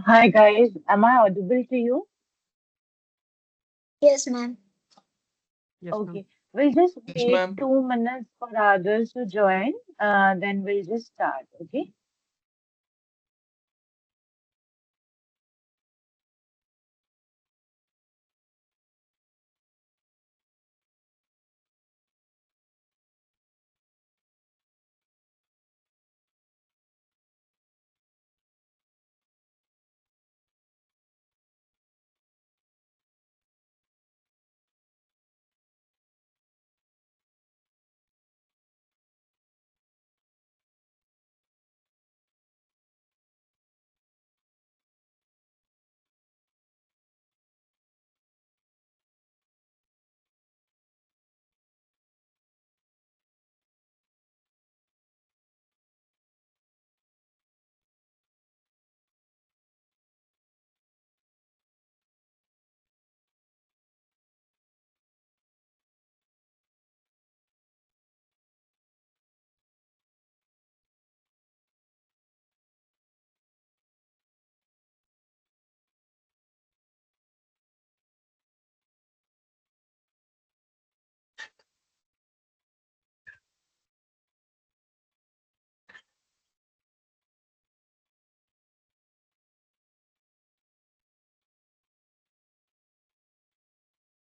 Hi guys, am I audible to you? Yes, ma'am. Yes, ma'am. Okay, we'll just Yes, wait ma'am. 2 minutes for others to join, then we'll just start, okay?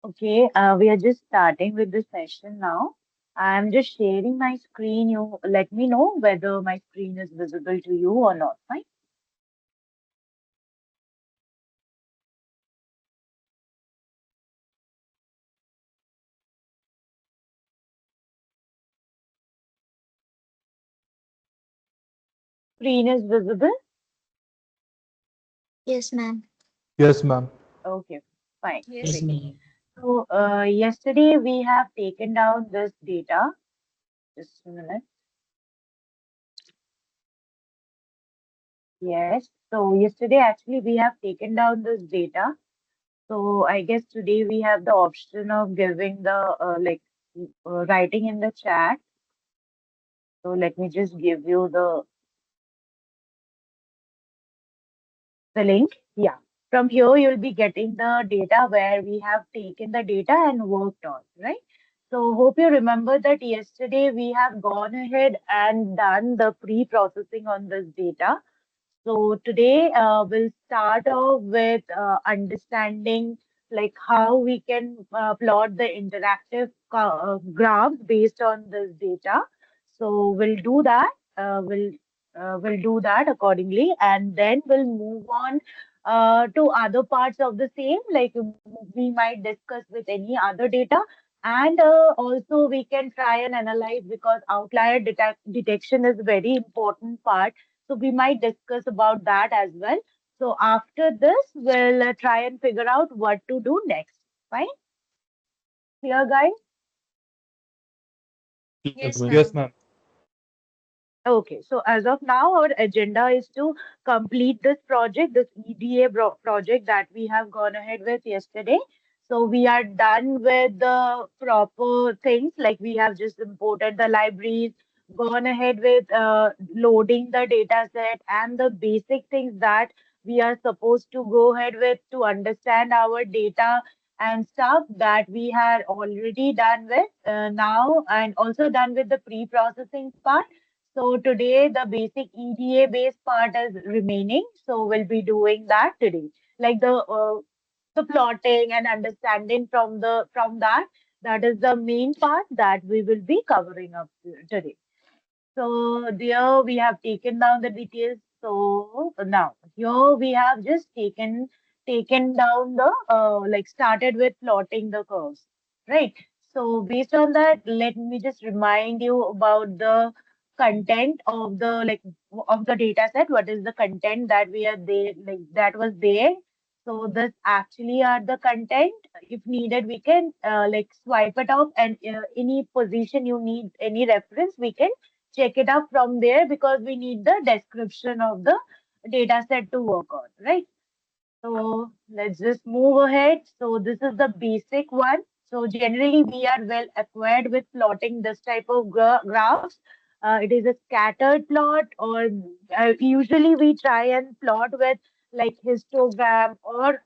Okay, we are just starting with the session now. I'm just sharing my screen. You let me know whether my screen is visible to you or not. Fine. Screen is visible. Yes, ma'am. Yes, ma'am. Okay, fine. Yes. Yes, Great. ma'am. So, yesterday we have taken down this data. Just a minute. Yes. So, yesterday actually we have taken down this data. So, I guess today we have the option of giving the writing in the chat. So, let me just give you the link. Yeah. From here, you'll be getting the data where we have taken the data and worked on, right? So, hope you remember that yesterday we have gone ahead and done the pre-processing on this data. So today we'll start off with understanding like how we can plot the interactive graphs based on this data. So we'll do that. We'll do that accordingly, and then we'll move on to other parts of the same. Like we might discuss with any other data, and also we can try and analyze because outlier detection is very important part, so we might discuss about that as well. So after this, we'll try and figure out what to do next. Fine? Clear, guys? Yes, Yes, ma'am. ma'am. Okay, so as of now, our agenda is to complete this project, this EDA project that we have gone ahead with yesterday. So we are done with the proper things, like we have just imported the libraries, gone ahead with loading the data set and the basic things that we are supposed to go ahead with to understand our data and stuff that we had already done with now, and also done with the pre-processing part. So today the basic EDA based part is remaining. So we'll be doing that today. Like the plotting and understanding from that. That is the main part that we will be covering up today. So there we have taken down the details. So now here we have just taken down the started with plotting the curves, right? So based on that, let me just remind you about the content of the data set. What is the content that we are there that was there? So this actually are the content. If needed, we can swipe it off, and any position you need any reference, we can check it up from there because we need the description of the data set to work on, right? So let's just move ahead. So this is the basic one. So generally we are well acquainted with plotting this type of graphs. It is a scattered plot, or usually we try and plot with like histogram or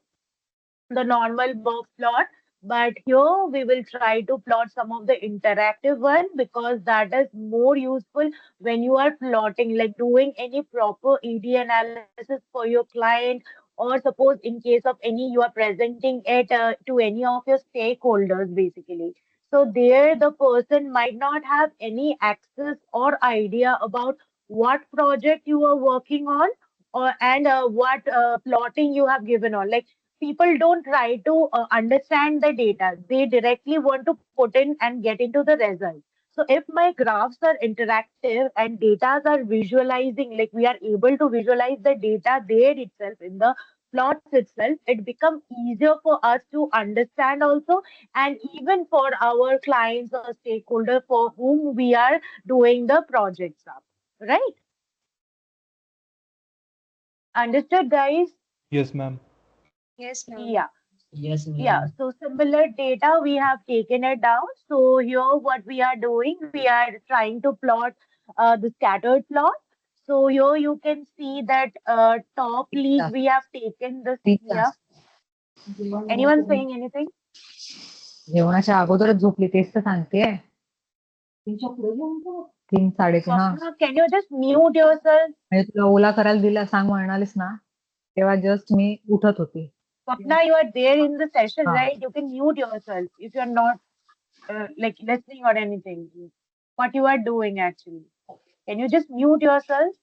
the normal box plot, but here we will try to plot some of the interactive one because that is more useful when you are plotting, like doing any proper ED analysis for your client, or suppose in case of any you are presenting it to any of your stakeholders basically. So there the person might not have any access or idea about what project you are working on, or and what plotting you have given on. Like people don't try to understand the data. They directly want to put in and get into the result. So if my graphs are interactive and data are visualizing, like we are able to visualize the data there itself in the plots itself, it becomes easier for us to understand also, and even for our clients or stakeholder for whom we are doing the projects up. Right? Understood, guys? Yes, ma'am. Yes, ma'am. Yeah. Yes, Yeah, ma'am. so similar data, we have taken it down. So here what we are doing, we are trying to plot the scattered plot. So here you can see that top league, Pizza. we have taken this. Pizza. Yeah. Anyone saying anything? जेवणाच्या अगोदरच झोपली तेच तर सांगतेय. 3 साडेतीन हा. Swapna, can you just mute yourself? म्हणजे तुला ओला करायला दिला सांग म्हणालीस ना तेव्हा जस्ट मी उठत होती. Swapna, you are there in the session, हा. right? You can mute yourself if you're not like listening or anything. What you are doing actually. Can you just mute yourself?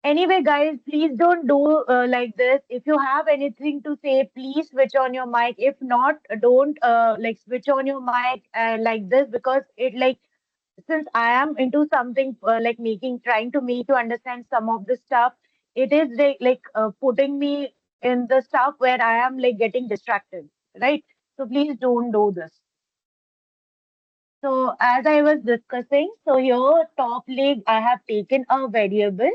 Anyway, guys, please don't do like this. If you have anything to say, please switch on your mic. If not, don't like switch on your mic like this, because it like since I am into something like making, trying to make you understand some of the stuff, it is like putting me in the stuff where I am like getting distracted, right? So please don't do this. So as I was discussing, so here top league, I have taken a variable.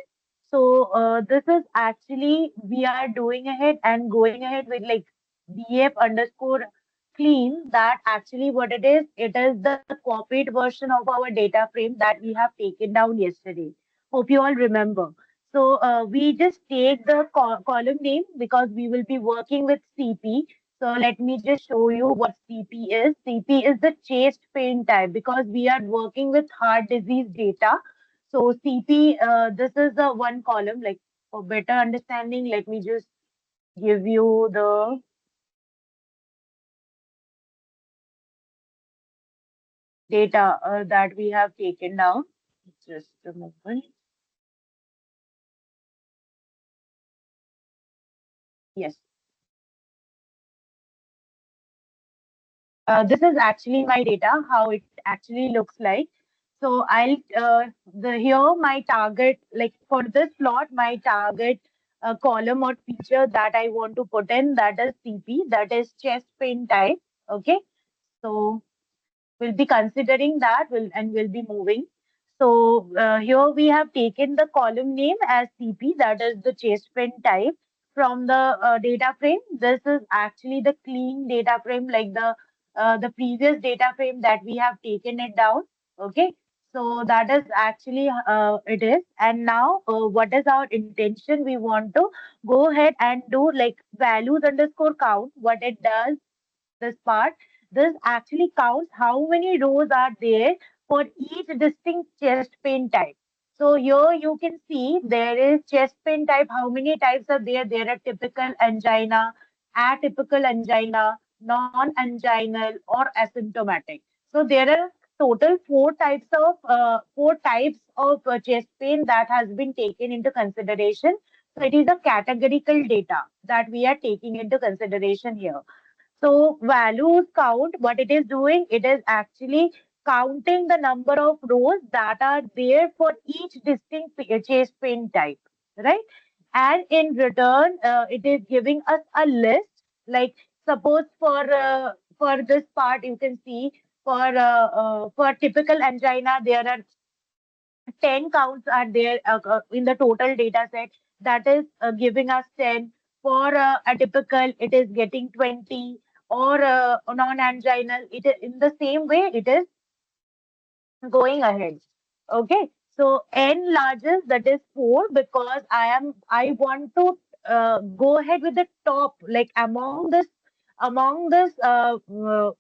So this is actually we are doing ahead and going ahead with like df underscore clean. That actually what it is the copied version of our data frame that we have taken down yesterday. Hope you all remember. So we just take the column name because we will be working with CP. So let me just show you what CP is. CP is the chest pain type because we are working with heart disease data. So CP, this is the one column. Like for better understanding, let me just give you the data that we have taken down. Just a moment. Yes. This is actually my data, how it actually looks like. So I'll the here my target, like for this plot, my target column or feature that I want to put in, that is CP, that is chest pain type. Okay, so we'll be considering that will and we'll be moving. So here we have taken the column name as CP, that is the chest print type from the data frame. This is actually the clean data frame, like the previous data frame that we have taken it down. Okay, so that is actually it is. And now what is our intention? We want to go ahead and do like values underscore count. What it does, this part, this actually counts how many rows are there for each distinct chest pain type. So here you can see there is chest pain type. How many types are there? There are typical angina, atypical angina, non-anginal, or asymptomatic. So there are total four types of chest pain that has been taken into consideration. So it is a categorical data that we are taking into consideration here. So values count, what it is doing, it is actually counting the number of rows that are there for each distinct chase paint type, right? And in return, it is giving us a list. Like suppose for this part, you can see for typical angina, there are 10 counts are there in the total data set, that is giving us 10. For atypical, it is getting 20, or non-anginal, it is in the same way it is going ahead. Okay, so n largest, that is 4, because I want to go ahead with the top, like among this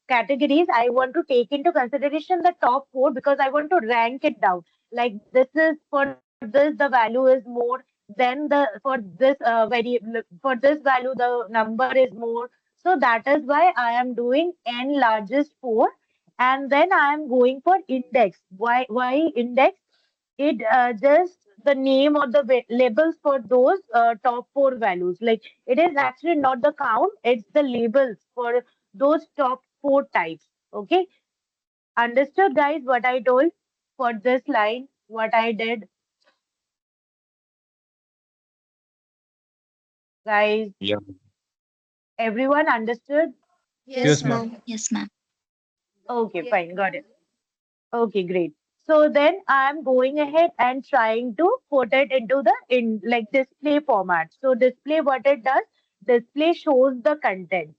categories, I want to take into consideration the top 4, because I want to rank it down. Like this is for this the value is more, then the for this for this value the number is more. So that is why I am doing n largest 4, and then I am going for index. Why index? It just the name or the labels for those top 4 values. Like it is actually not the count; it's the labels for those top 4 types. Okay, understood, guys? What I told for this line, what I did, guys. Yeah. Everyone understood? Yes, Yes, ma'am. ma'am. Yes, ma'am. Okay, fine, got it. Okay, great. So then I'm going ahead and trying to put it into the in like display format. So display, what it does, display shows the content.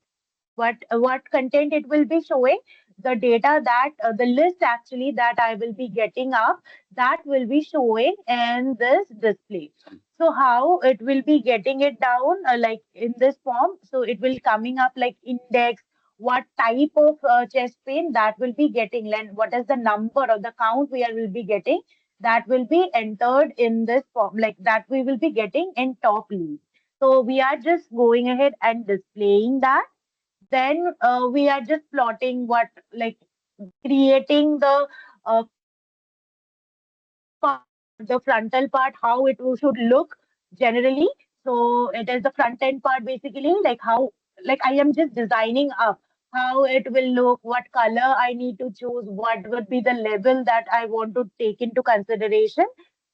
What content it will be showing? The data that the list actually that I will be getting up, that will be showing in this display. So how it will be getting it down like in this form? So it will coming up like index, what type of chest pain that will be getting, and what is the number or the count we are will be getting, that will be entered in this form, like that we will be getting in top lead. So we are just going ahead and displaying that. Then we are just plotting what, like creating the column part, the frontal part, how it should look generally. So it is the front end part basically, like how, like I am just designing up how it will look, what color I need to choose, what would be the level that I want to take into consideration.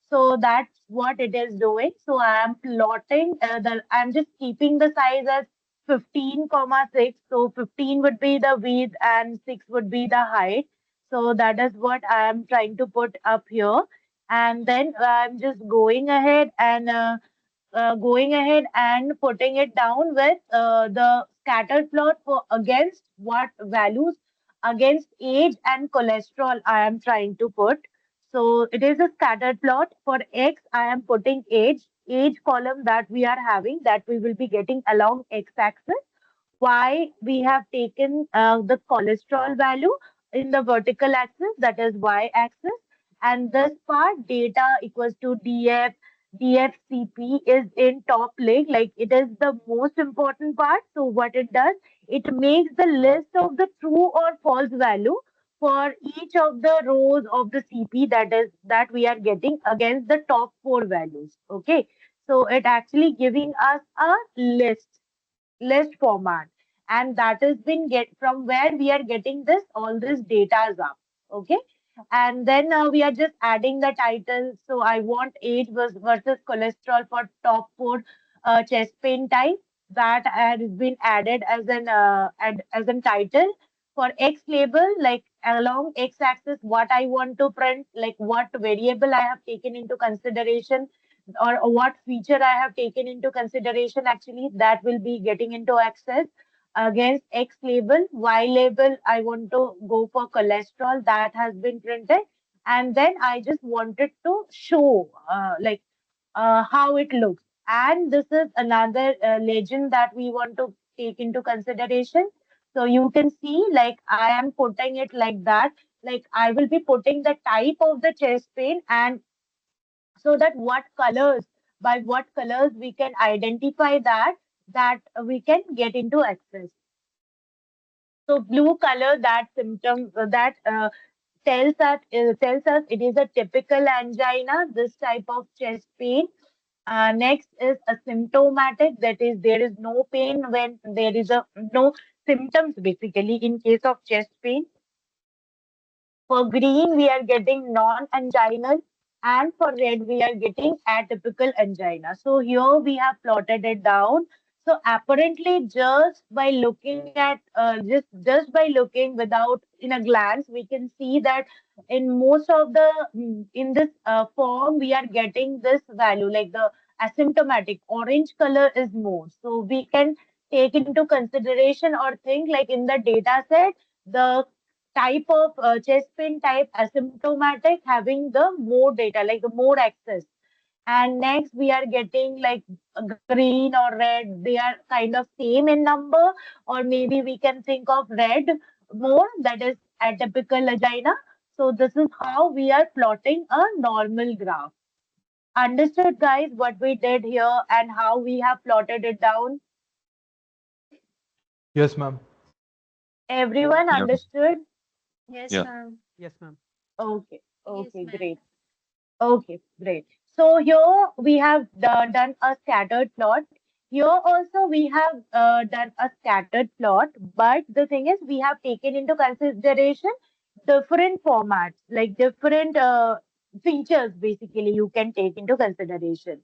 So that's what it is doing. So I am plotting I'm just keeping the size as 15 comma 6. So 15 would be the width and 6 would be the height. So that is what I am trying to put up here. And then I'm just going ahead and putting it down with the scatter plot for against what values, against age and cholesterol I am trying to put. So it is a scattered plot. For X, I am putting age column that we are having, that we will be getting along X axis. Why we have taken the cholesterol value in the vertical axis, that is y axis, and this part data equals to dfcp is in top leg, like it is the most important part. So what it does, it makes the list of the true or false value for each of the rows of the cp, that is that we are getting against the top 4 values. Okay, so it actually giving us a list format, and that has been get from where we are getting this all this data is up. Okay, and then we are just adding the title. So I want age versus cholesterol for top 4 chest pain type, that has been added as an title. For X label, like along X axis, what I want to print, like what variable I have taken into consideration, or what feature I have taken into consideration, actually, that will be getting into access against X label. Y label, I want to go for cholesterol, that has been printed. And then I just wanted to show how it looks. And this is another legend that we want to take into consideration. So you can see, like I am putting it like that, like I will be putting the type of the chest pain, and so that what colors, by what colors we can identify that we can get into access. So blue color, that symptom that tells us it is a typical angina, this type of chest pain. Next is asymptomatic, that is there is no pain when there is a no symptoms basically in case of chest pain. For green, we are getting non-anginal, and for red, we are getting atypical angina. So here we have plotted it down. So apparently, just by looking at just by looking without in a glance, we can see that in most of the in this form we are getting this value like the asymptomatic orange color is more. So we can take into consideration or think like in the data set the type of chest pain type asymptomatic having the more data like the more access, and next we are getting like green or red, they are kind of same in number, or maybe we can think of red more, that is atypical angina. So this is how we are plotting a normal graph. Understood, guys, what we did here and how we have plotted it down? Yes, ma'am. Everyone Yeah. understood? Yeah. Yes, ma'am. Yes, ma'am. Okay, okay, Yes, great. ma'am. Okay, great. So here we have done a scattered plot. Here also we have done a scattered plot, but the thing is we have taken into consideration different formats, like different features basically you can take into consideration.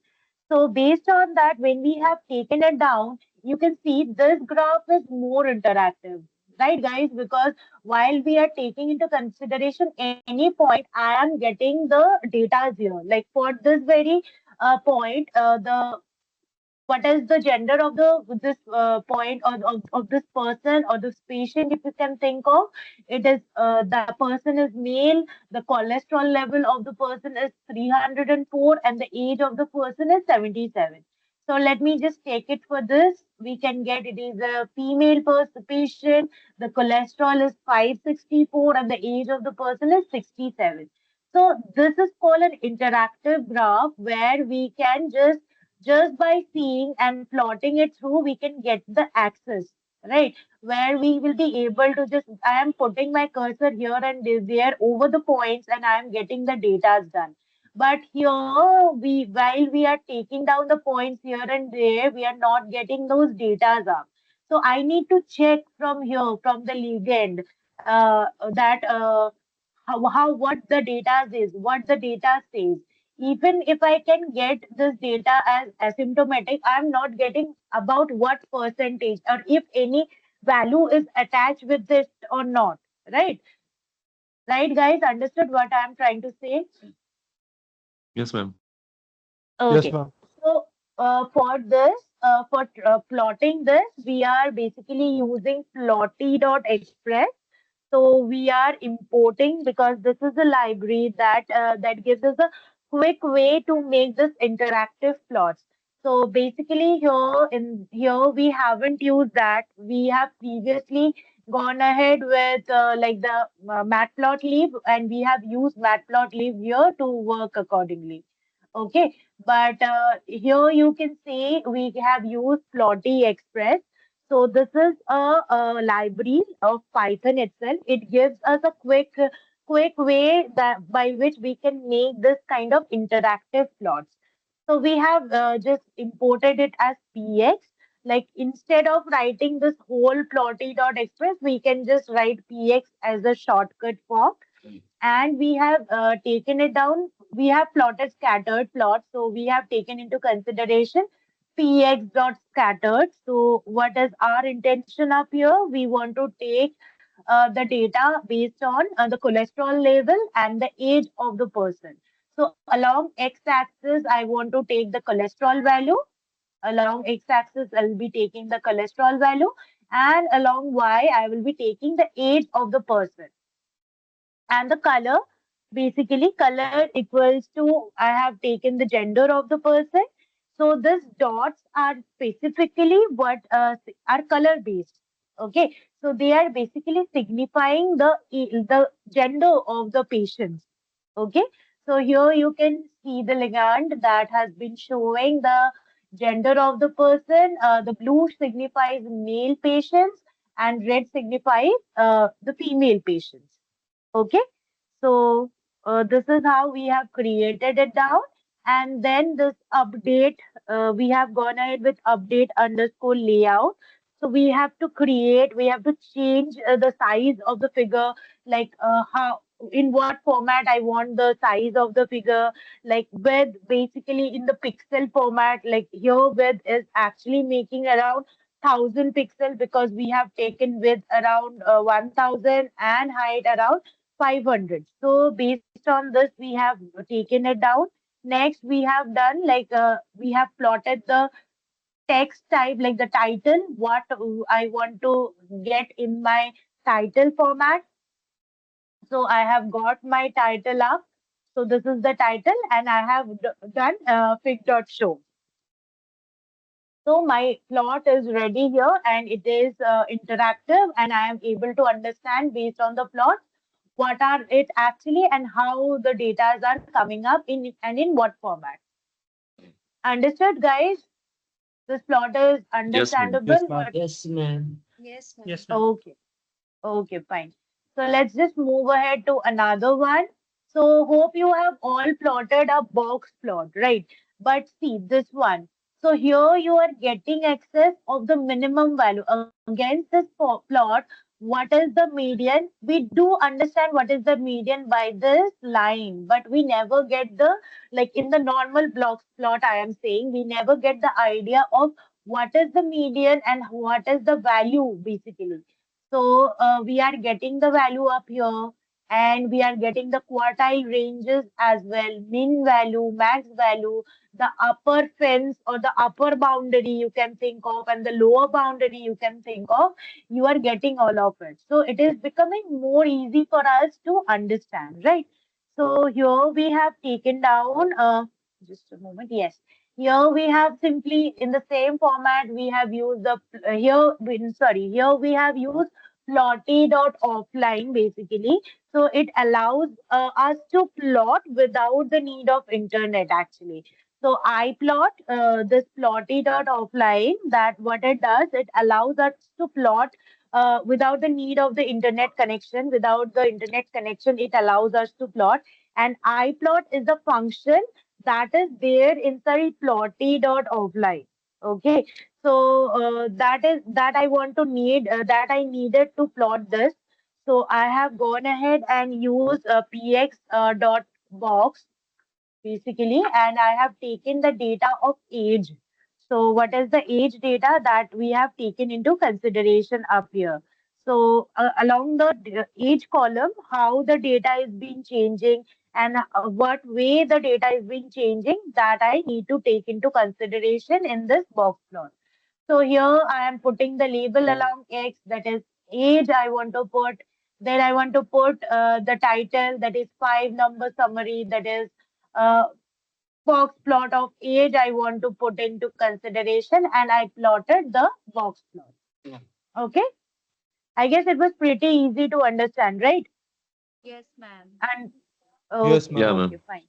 So based on that, when we have taken it down, you can see this graph is more interactive, right, guys? Because while we are taking into consideration any point, I am getting the data here. Like for this very point, the what is the gender of the this point of this person or this patient, if you can think of it is the person is male, the cholesterol level of the person is 304, and the age of the person is 77. So let me just take it for this. We can get it is a female person patient, the cholesterol is 564, and the age of the person is 67. So this is called an interactive graph where we can just by seeing and plotting it through, we can get the axis, right? Where we will be able to just, I am putting my cursor here and there over the points and I am getting the data done. But here, while we are taking down the points here and there, we are not getting those data up. So I need to check from here, from the ligand, that what the data is, what the data says. Even if I can get this data as asymptomatic, I'm not getting about what percentage or if any value is attached with this or not. Right? Right, guys? Understood what I'm trying to say? Yes, ma'am. Yes, Okay. ma'am. So for this, for plotting this, we are basically using plotty.express. So we are importing because this is a library that gives us a quick way to make this interactive plots. So basically here we haven't used that. We have previously gone ahead with like the matplotlib, and we have used matplotlib here to work accordingly. Okay, but here you can see we have used Plotty Express. So this is a library of Python itself. It gives us a quick way that by which we can make this kind of interactive plots. So we have just imported it as px. Like instead of writing this whole plotty.express, we can just write px as a shortcut form, and we have taken it down. We have plotted scattered plots, so we have taken into consideration px dot scattered. So what is our intention up here? We want to take the data based on the cholesterol level and the age of the person. So along x-axis, I want to take the cholesterol value. Along x-axis, I'll be taking the cholesterol value, and along y, I will be taking the age of the person. And the color, basically color equals to, I have taken the gender of the person. So this dots are specifically what are color based. Okay, so they are basically signifying the gender of the patients. Okay, so here you can see the ligand that has been showing the gender of the person. The blue signifies male patients and red signifies the female patients. Okay, so this is how we have created it down. And then this update, we have gone ahead with update underscore layout. So we have to change the size of the figure, like how in what format I want the size of the figure, like width basically in the pixel format, like here width is actually making around 1000 pixel because we have taken width around 1000 and height around 500. So based on this, we have taken it down. Next, we have done like we have plotted the text type, like the title, what I want to get in my title format. So I have got my title up. So this is the title, and I have done fig.show. So my plot is ready here, and it is interactive, and I am able to understand based on the plot what are it actually and how the data are coming up in and in what format. Understood, guys? This plot is Yes, ma'am. Yes, understandable. ma'am. What? Yes, ma'am. Yes, ma'am. Okay. Okay, fine. So let's just move ahead to another one. So hope you have all plotted a box plot, right? But see this one. So here you are getting access of the minimum value against this plot. What is the median? We do understand what is the median by this line, but we never get the, like in the normal blocks plot, I am saying, we never get the idea of what is the median and what is the value basically. So we are getting the value up here, and we are getting the quartile ranges as well, min value, max value, the upper fence or the upper boundary you can think of, and the lower boundary you can think of. You are getting all of it. So it is becoming more easy for us to understand, right? So here we have taken down, just a moment, yes. Here we have simply in the same format we have used the here we have used plotty.offline basically. So it allows us to plot without the need of internet actually. So I plot this plotty.offline, that what it does, it allows us to plot without the need of the internet connection. Without the internet connection, it allows us to plot. And I plot is the function that is there inside plotty.offline. Okay, so that is that I want to need that I needed to plot this. So I have gone ahead and used px dot box basically, and I have taken the data of age. So what is the age data that we have taken into consideration up here? So along the age column, how the data is being changing and what way the data is being changing, that I need to take into consideration in this box plot. So here I am putting the label along X, that is age I want to put. Then I want to put the title, that is 5 number summary, that is uh, box plot of age I want to put into consideration, and I plotted the box plot. Okay, I guess it was pretty easy to understand, right? And Yes, okay, ma'am. Yeah, okay, ma'am. fine.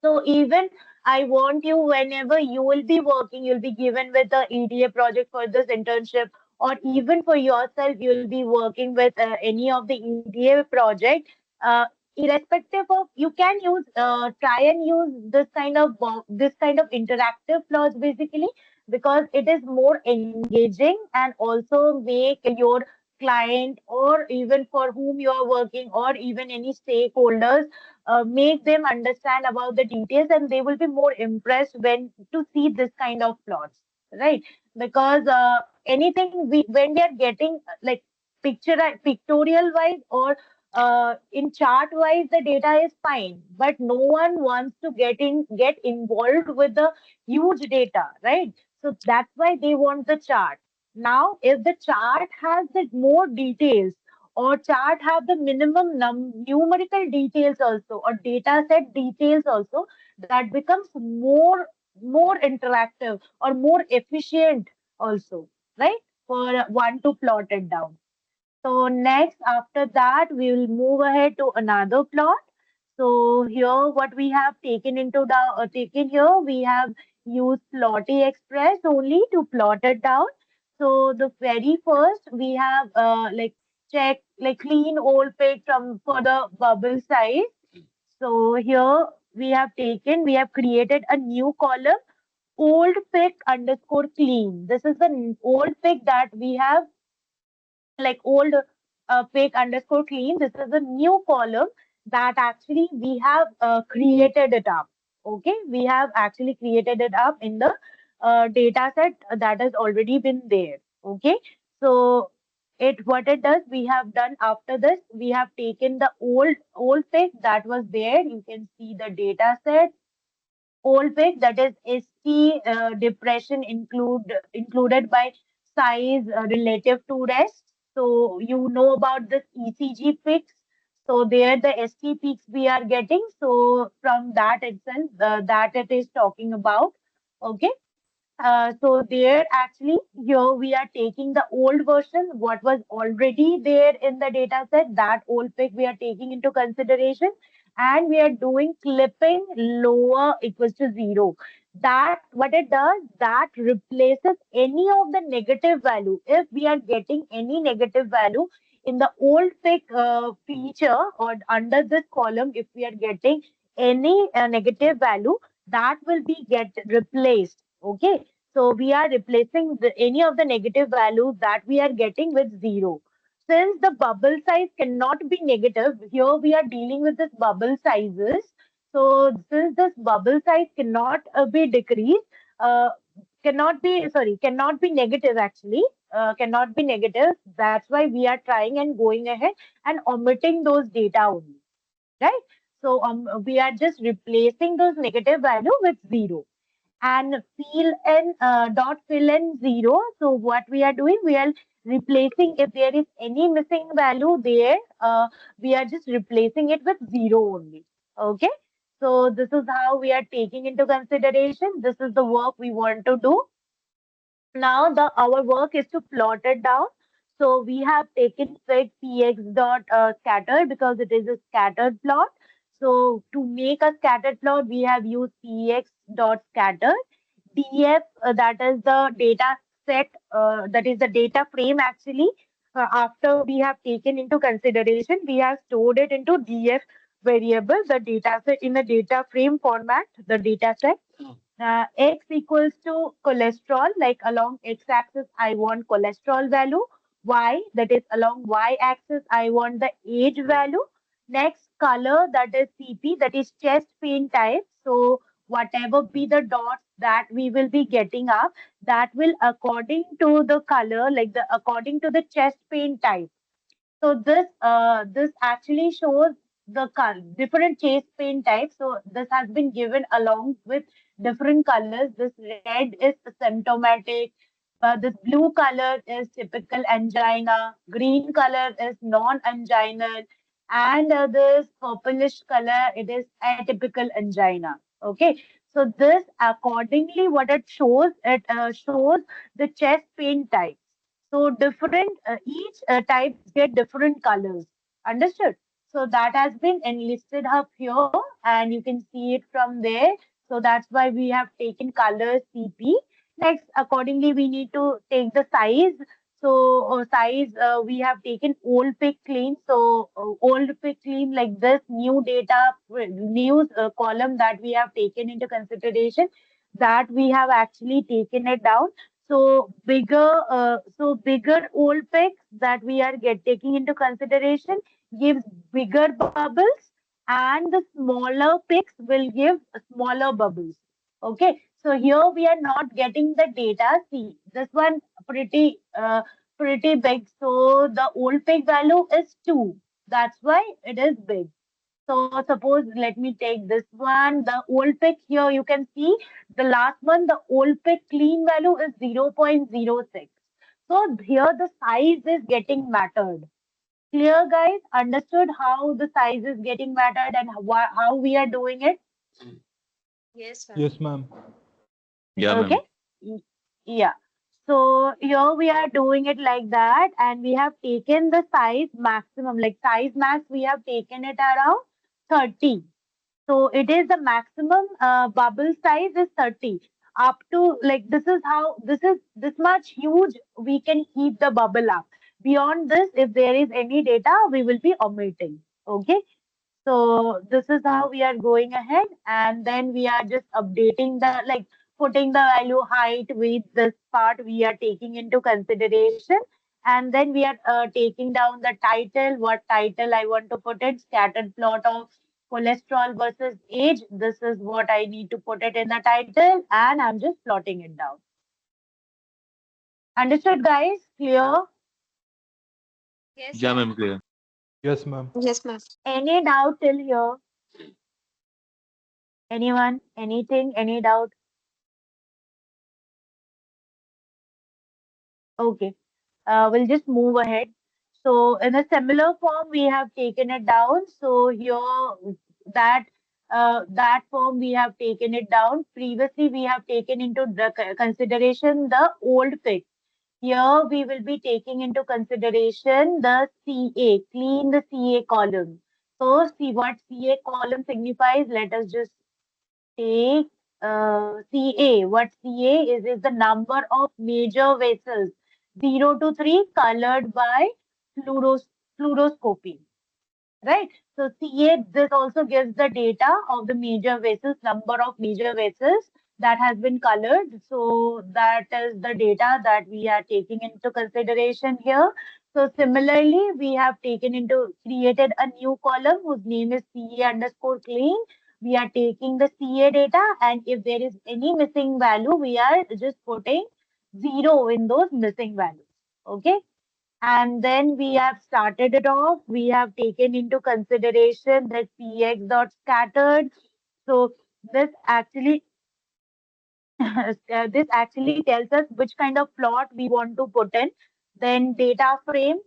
So even I want you, whenever you will be working, you'll be given with the EDA project for this internship, or even for yourself, you'll be working with any of the EDA project. Uh, Irrespective of, you can use, try and use this kind of this kind of interactive plots basically, because it is more engaging and also make your client, or even for whom you are working, or even any stakeholders, make them understand about the details, and they will be more impressed when to see this kind of plots, right? Because anything when we are getting like pictorial wise or in chart wise, the data is fine, but no one wants to get involved with the huge data, right? So that's why they want the chart. Now if the chart has the more details, or chart have the minimum numerical details also, or data set details also, that becomes more interactive or more efficient also, right? For one to plot it down. So next, after that, we will move ahead to another plot. So here, what we have taken into the taken here, we have used Plotty Express only to plot it down. So the very first, we have like check like clean old page from for the bubble size. So here we have created a new column, old pic underscore clean. This is the old pic that we have, like old pick underscore clean. This is a new column that actually we have created it up. Okay, we have actually created it up in the data set that has already been there. Okay, so it what it does, we have done after this, we have taken the old pick that was there. You can see the data set old pick, that is ST depression included by size relative to rest. So you know about this ECG peaks. So there the ST peaks we are getting. So from that itself, that it is talking about. Okay. So there actually here we are taking the old version, what was already there in the data set, that old pick we are taking into consideration, and we are doing clipping lower equals to zero. That what it does, that replaces any of the negative value. If we are getting any negative value in the old pick feature or under this column, if we are getting any negative value, that will be get replaced. Okay, so we are replacing any of the negative values that we are getting with zero. Since the bubble size cannot be negative, here we are dealing with this bubble sizes. So since this bubble size cannot be decreased, cannot be negative actually, cannot be negative. That's why we are trying and going ahead and omitting those data only, right? So we are just replacing those negative value with zero and dot fill in zero. So what we are doing, we are replacing if there is any missing value there, we are just replacing it with zero only. Okay. So this is how we are taking into consideration. This is the work we want to do. Now the our work is to plot it down. So we have taken fig px dot scatter because it is a scattered plot. So to make a scattered plot, we have used px dot scatter. df, that is the data set, that is the data frame actually. After we have taken into consideration, we have stored it into df variable, the data set in the data frame format, the data set. X equals to cholesterol, like along x-axis, I want cholesterol value. Y, that is along y-axis, I want the age value. Next, color, that is CP, that is chest pain type. So whatever be the dots that we will be getting up, that will according to the color, like the according to the chest pain type. So this actually shows the different chase paint types. So this has been given along with different colors. This red is symptomatic. This blue color is typical angina. Green color is non-anginal, and this purplish color, it is atypical angina. Okay. So this accordingly what it shows the chest pain type. So different, each types get different colors. Understood? So that has been enlisted up here, and you can see it from there. So that's why we have taken color CP. Next, accordingly, we need to take the size. So size, we have taken old pick clean. So old pick clean, like this new data, news column that we have taken into consideration, that we have actually taken it down. So bigger old picks that we are taking into consideration gives bigger bubbles, and the smaller picks will give smaller bubbles. Okay, so here we are not getting the data. See, this one pretty big. So the old pick value is 2. That's why it is big. So suppose let me take this one, the old pick here, you can see the last one, the old pick clean value is 0.06. So here the size is getting mattered. Clear guys? Understood how the size is getting mattered and how we are doing it? Yes, ma'am. Yes, ma'am. Yeah, Okay. ma'am. Y- Yeah. So here we are doing it like that, and we have taken the size maximum, like size max, we have taken it around 30. So it is the maximum bubble size is 30. Up to, like, this is how, this much huge we can keep the bubble up. Beyond this, if there is any data, we will be omitting. Okay. So this is how we are going ahead, and then we are just updating the, putting the value height with this part we are taking into consideration, And then we are taking down the title, what title I want to put it, scattered plot of cholesterol versus age. This is what I need to put it in the title, and I'm just plotting it down. Understood, guys? Clear? Yes, Yeah, ma'am. ma'am, clear. Yes, ma'am. Yes, ma'am. Any doubt till here? Anyone? Anything? Any doubt? Okay. We'll just move ahead. So in a similar form, we have taken it down. So here that that form we have taken it down. Previously, we have taken into the consideration the old fix. Here we will be taking into consideration the CA, clean the CA column. So see what CA column signifies. Let us just take CA. What CA is the number of major vessels 0 to 3 colored by fluoros fluoroscopy. Right. So CA, this also gives the data of the major vessels, number of major vessels that has been colored. So that is the data that we are taking into consideration here. So similarly, we have taken into created a new column whose name is CA underscore clean. We are taking the CA data, and if there is any missing value, we are just putting zero in those missing values. Okay. And then we have started it off. We have taken into consideration that px dot scattered. So this actually this actually tells us which kind of plot we want to put in. Then data frame,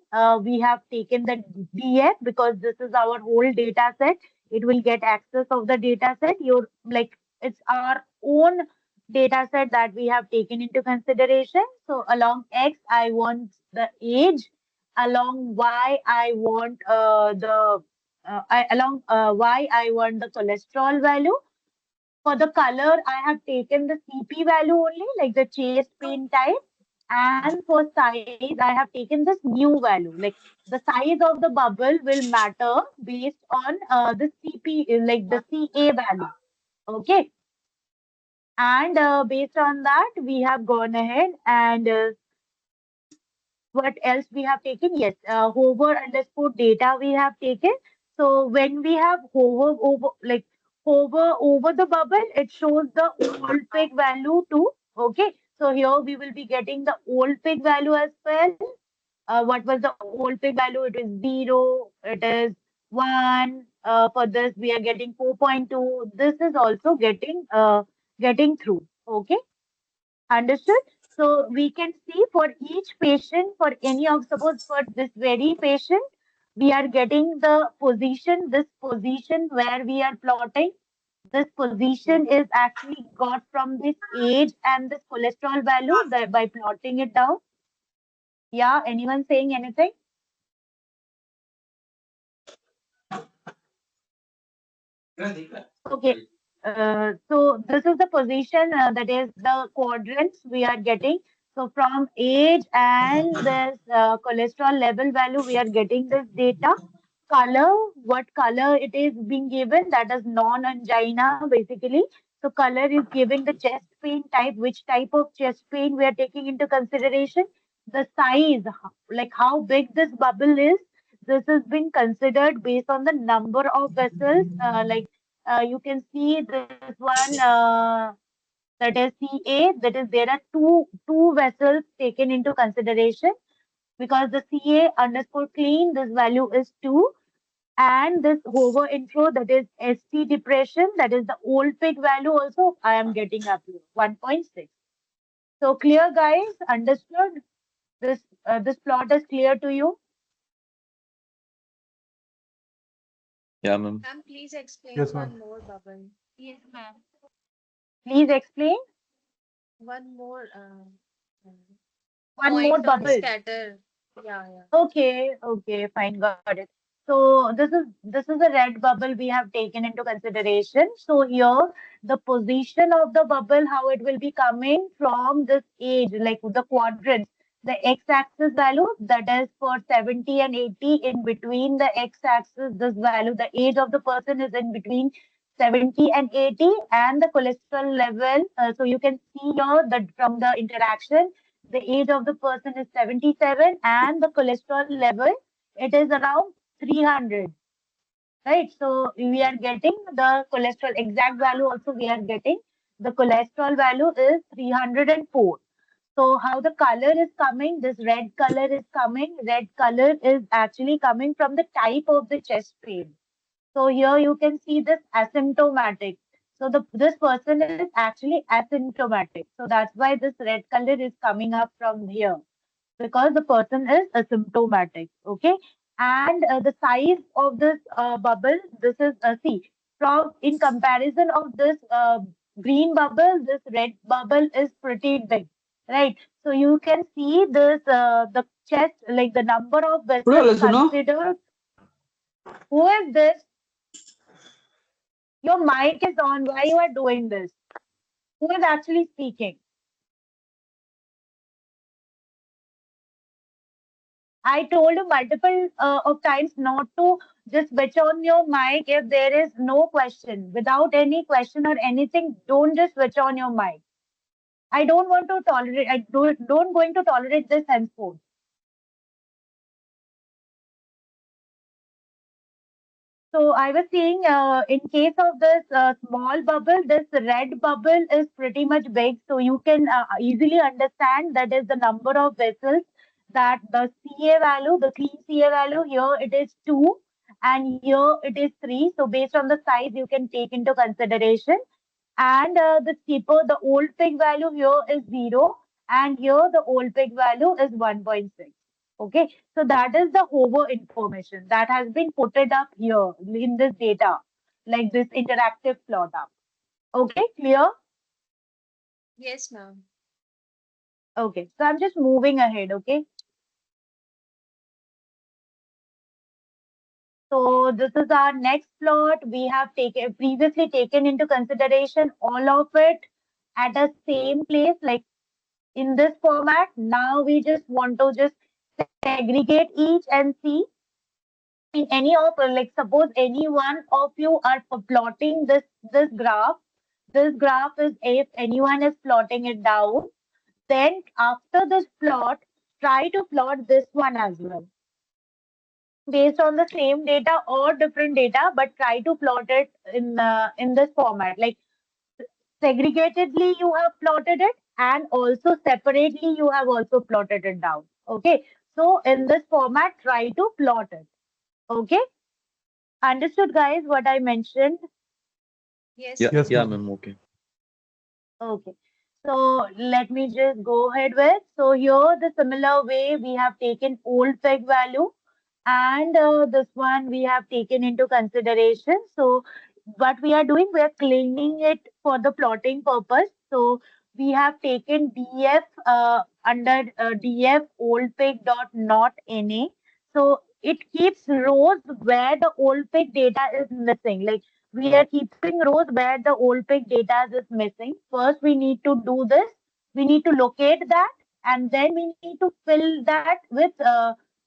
we have taken the DF because this is our whole data set. It will get access of the data set. Your like it's our own data set that we have taken into consideration. So along X, I want the age. Along Y, I want along Y, I want the cholesterol value. For the color, I have taken the CP value only, like the chase paint type. And for size, I have taken this new value. Like the size of the bubble will matter based on the CP, like the CA value. Okay. And based on that, we have gone ahead and what else we have taken? Yes, hover underscore data we have taken. So when we have hover over the bubble, it shows the old pig value too. Okay, so here we will be getting the old pig value as well. What was the old pig value? It is 0, it is 1. For this, we are getting 4.2. This is also getting through. Okay. Understood? So we can see for each patient, for any of, suppose for this very patient, we are getting the position, this position where we are plotting. This position is actually got from this age and this cholesterol value by plotting it down. Yeah, anyone saying anything? Okay. So this is the position that is the quadrants we are getting. So from age and this cholesterol level value, we are getting this data. Color, what color it is being given, that is non-angina basically. So color is giving the chest pain type, which type of chest pain we are taking into consideration. The size, like how big this bubble is, this has been considered based on the number of vessels, you can see this one that is CA. That is there are two vessels taken into consideration because the CA underscore clean this value is 2 and this hover intro that is ST depression that is the old pig value also I am getting up here 1.6. So clear guys, understood? This plot is clear to you? Yeah, ma'am. Ma'am, please explain Yes, ma'am. one more bubble. Yes, ma'am. Please explain One more one more point on bubble. scatter. Yeah, yeah. Okay, fine, got it. So this is a red bubble we have taken into consideration. So here the position of the bubble, how it will be coming from this age, like the quadrants, the x-axis value that is for 70 and 80 in between the x-axis, this value, the age of the person is in between 70 and 80 and the cholesterol level. So you can see here that from the interaction The age of the person is 77 and the cholesterol level, it is around 300, right? So we are getting the cholesterol exact value also we are getting. The cholesterol value is 304. So how the color is coming, this red color is coming. Red color is actually coming from the type of the chest pain. So here you can see this asymptomatic. So this person is actually asymptomatic. So that's why this red color is coming up from here because the person is asymptomatic. Okay, and the size of this bubble, this is see from in comparison of this green bubble, this red bubble is pretty big, right? So you can see this the chest, like the number of vessels considered. Who is this? Your mic is on. Why you are doing this? Who is actually speaking? I told you multiple of times not to just switch on your mic if there is no question. Without any question or anything, don't just switch on your mic. I don't want to tolerate. I don't going to tolerate this henceforth. So I was saying, in case of this small bubble, this red bubble is pretty much big. So you can easily understand that is the number of vessels that the CA value, the clean CA value here it is 2 and here it is 3. So based on the size, you can take into consideration. And the steeper, the old pig value here is 0 and here the old pig value is 1.6. Okay, so that is the hover information that has been put it up here in this data, like this interactive plot up. Okay, clear? Yes, ma'am. Okay, so I'm just moving ahead. Okay, so this is our next plot. We have taken previously taken into consideration all of it at a same place, like in this format. Now we just want to just segregate each and see in any of like suppose any one of you are plotting this graph. This graph is if anyone is plotting it down, then after this plot, try to plot this one as well based on the same data or different data, but try to plot it in this format. Like segregatedly you have plotted it and also separately you have also plotted it down. Okay, so in this format, try to plot it. Okay, understood, guys, what I mentioned? Yes, Yeah, ma'am. yeah, ma'am. Okay. Okay, so let me just go ahead with. So here the similar way we have taken old peg value and this one we have taken into consideration. So what we are doing, we are cleaning it for the plotting purpose. So we have taken df under df old peg dot not na. So it keeps rows where the old peg data is missing. Like we are keeping rows where the old peg data is missing. First, we need to do this. We need to locate that, and then we need to fill that with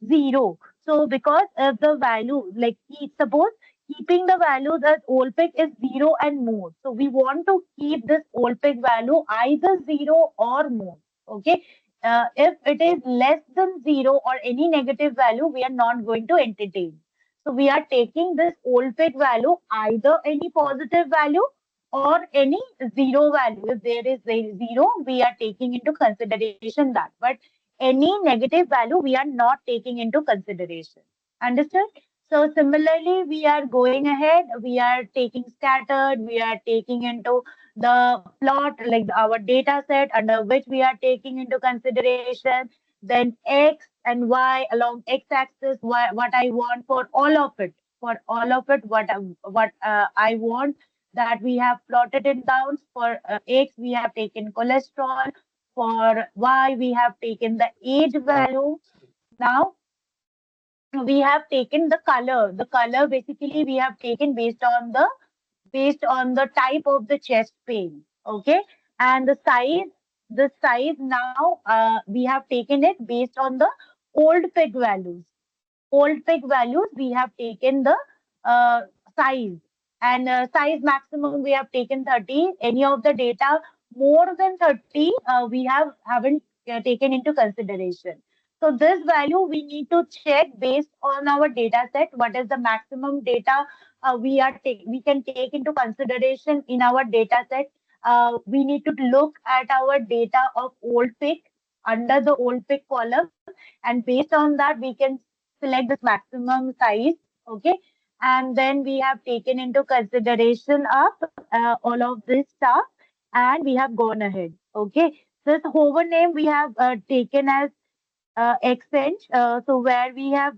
0. So, because the value, like suppose keeping the values as old peg is 0 and more. So, we want to keep this old peg value either 0 or more. Okay. If it is less than 0 or any negative value, we are not going to entertain. So we are taking this old peg value either any positive value or any zero value. If there is zero, we are taking into consideration that. But any negative value, we are not taking into consideration. Understood? So similarly, we are going ahead. We are taking scattered. We are taking into the plot, like our data set under which we are taking into consideration. Then X and Y along X-axis, what I want for all of it. For all of it, what I want that we have plotted it down. For X, we have taken cholesterol. For Y, we have taken the age value. Now we have taken the color. The color basically we have taken based on the type of the chest pain. Okay, and the size now we have taken it based on the old peg values. Old peg values we have taken the uh, size, and size maximum we have taken 30. Any of the data more than 30 we haven't taken into consideration. So this value we need to check based on our data set. What is the maximum data we can take into consideration in our data set? We need to look at our data of old pick under the old pick column, and based on that we can select this maximum size. Okay, and then we have taken into consideration up all of this stuff, and we have gone ahead. Okay, this hover name we have taken as exchange. So where we have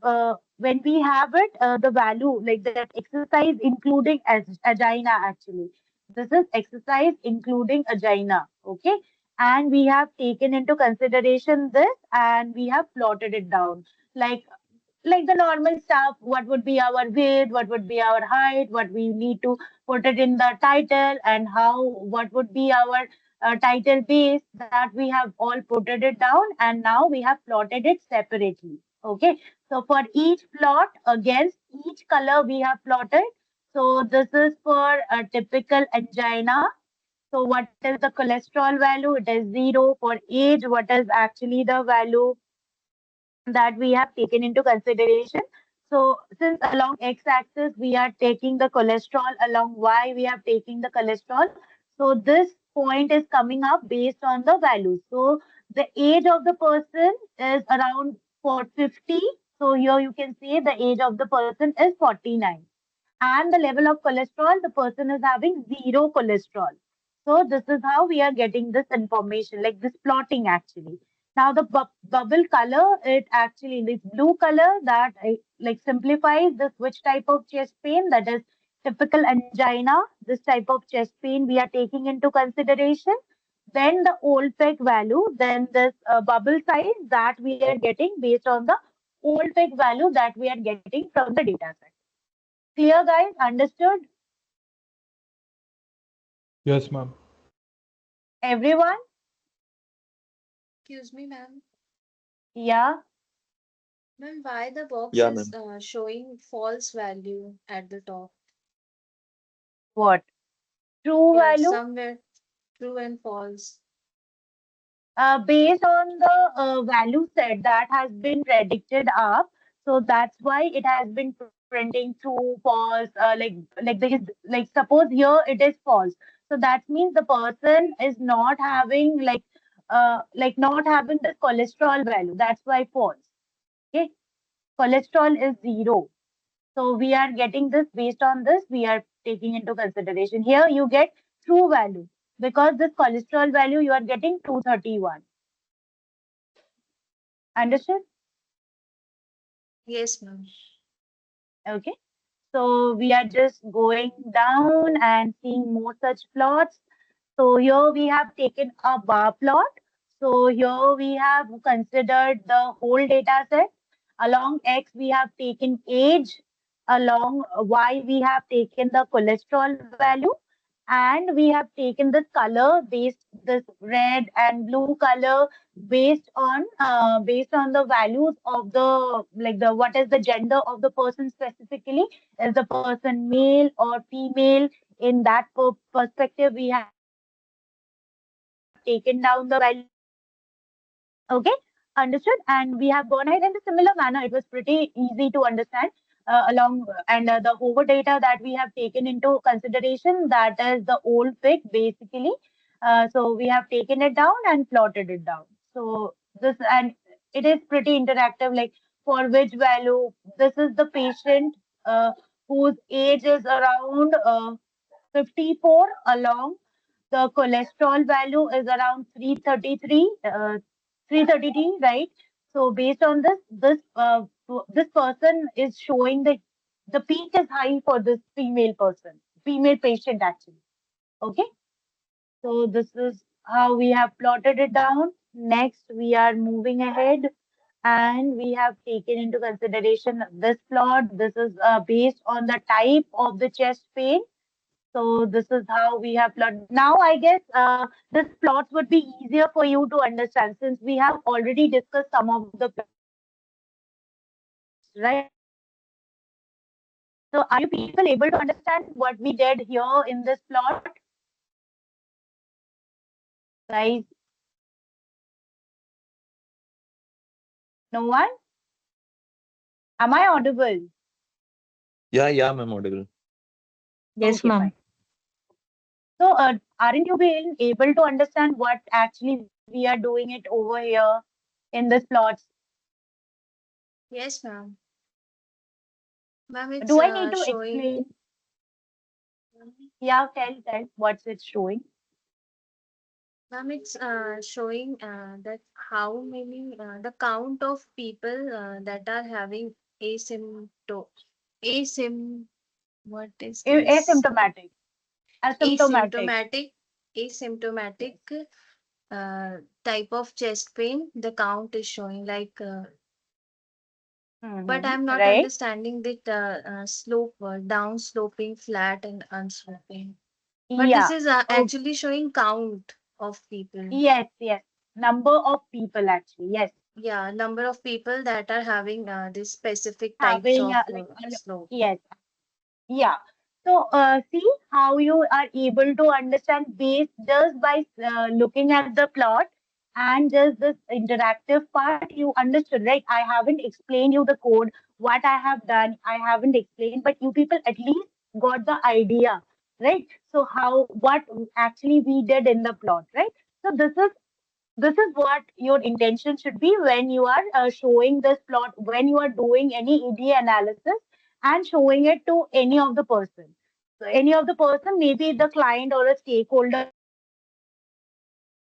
when we have it, the value like that exercise including agina actually. This is exercise including agina. Okay, and we have taken into consideration this, and we have plotted it down like the normal stuff. What would be our weight, what would be our height, what we need to put it in the title, and how what would be our title base, that we have all put it down, and now we have plotted it separately. Okay, so for each plot against each color we have plotted. So this is for a typical angina. So what is the cholesterol value? It is 0. For age, what is actually the value that we have taken into consideration? So since along x-axis we are taking the cholesterol, along y we are taking the cholesterol. So this point is coming up based on the values. So the age of the person is around for 50. So here you can see the age of the person is 49, and the level of cholesterol, the person is having zero cholesterol. So this is how we are getting this information, like this plotting actually. Now the bubble color, it actually this blue color that like simplifies this which type of chest pain, that is typical angina. This type of chest pain we are taking into consideration. Then the old peg value, then this bubble size that we are getting based on the old peg value that we are getting from the data set. Clear, guys? Understood? Yes, ma'am. Everyone? Excuse me, ma'am. Yeah. Ma'am, why the box Yeah, is ma'am. showing false value at the top? What? True Yeah, value? somewhere true and false. Based on the value set that has been predicted up. So that's why it has been printing true, false, like there is like suppose here it is false. So that means the person is not having like not having the cholesterol value. That's why false. Okay. Cholesterol is 0. So we are getting this based on this, we are taking into consideration. Here you get true value because this cholesterol value you are getting 231. Understood? Yes, ma'am. Okay. So we are just going down and seeing more such plots. So here we have taken a bar plot. So here we have considered the whole data set. Along X we have taken age. Along Y we have taken the cholesterol value. And we have taken this color based this red and blue color based on the values of the like the what is the gender of the person specifically. Is the person male or female? In that perspective we have taken down the value. Okay, understood. And we have gone ahead in the similar manner. It was pretty easy to understand along and the over data that we have taken into consideration, that is the old pic basically. So we have taken it down and plotted it down. So this, and it is pretty interactive, like for which value this is the patient whose age is around 54, along the cholesterol value is around 333, right? So based on this, this person is showing the peak is high for this female person, female patient actually. Okay, so this is how we have plotted it down. Next, we are moving ahead, and we have taken into consideration this plot. This is based on the type of the chest pain. So this is how we have plot. Now I guess this plots would be easier for you to understand since we have already discussed some of the plots, right? So are you people able to understand what we did here in this plot, guys? No one? Am I audible? Yeah, ma'am, audible. Yes, Okay, ma'am. fine. So, aren't you being able to understand what actually we are doing it over here in this plots? Yes, ma'am. Ma'am, it's Do I need to showing. explain? Yeah, tell what's it showing. Ma'am, it's showing that how many the count of people that are having asym what is this Asymptomatic. Asymptomatic. asymptomatic asymptomatic Yes. type of chest pain. The count is showing but I'm not Right? understanding the slope, down sloping, flat, and unsloping. But this Yeah. is Okay. actually showing count of people. Yes. Number of people actually. Yes. Yeah, number of people that are having this specific types Having of like slope. yes. Yeah. So, see how you are able to understand based just by looking at the plot and just this interactive part, you understood, right? I haven't explained you the code, what I have done, I haven't explained, but you people at least got the idea, right? So, how, what actually we did in the plot, right? So, this is what your intention should be when you are showing this plot, when you are doing any EDA analysis and showing it to any of the person. So any of the person, maybe the client or a stakeholder also, they should understand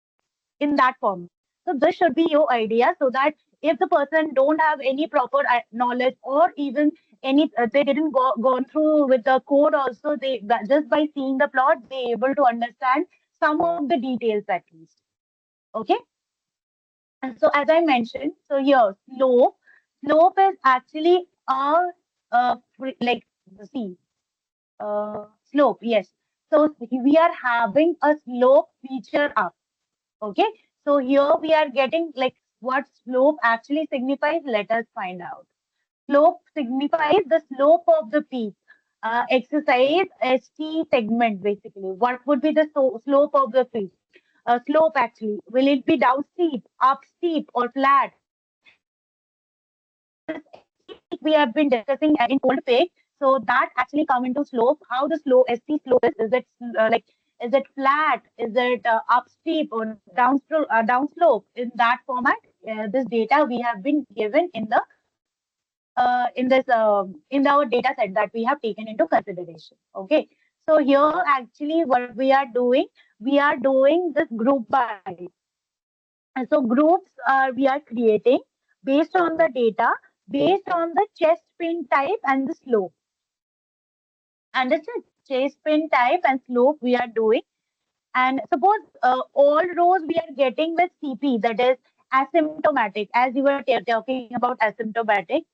it in that format. So this should be your idea so that if the person don't have any proper knowledge or even any, they didn't gone through with the code also, they just by seeing the plot, they able to understand some of the details at least. Okay. And so as I mentioned, so here slope is actually like see slope, yes. So we are having a slope feature up. Okay. So here we are getting like what slope actually signifies. Let us find out. Slope signifies the slope of the peak. Exercise ST segment basically. What would be the slope of the peak? Slope actually. Will it be down steep, up steep, or flat? So this ST peak we have been discussing in old peak. So that actually come into slope. How the slope ST slope is it like is it flat? Is it up steep or down slope? In that format, this data we have been given in our data set that we have taken into consideration. Okay. So here actually what we are doing, we are doing this group by. And so groups we are creating based on the data, based on the chest pin type and the slope. Understood? Chest pin type and slope we are doing. And suppose all rows we are getting with CP, that is asymptomatic, as you were talking about asymptomatic,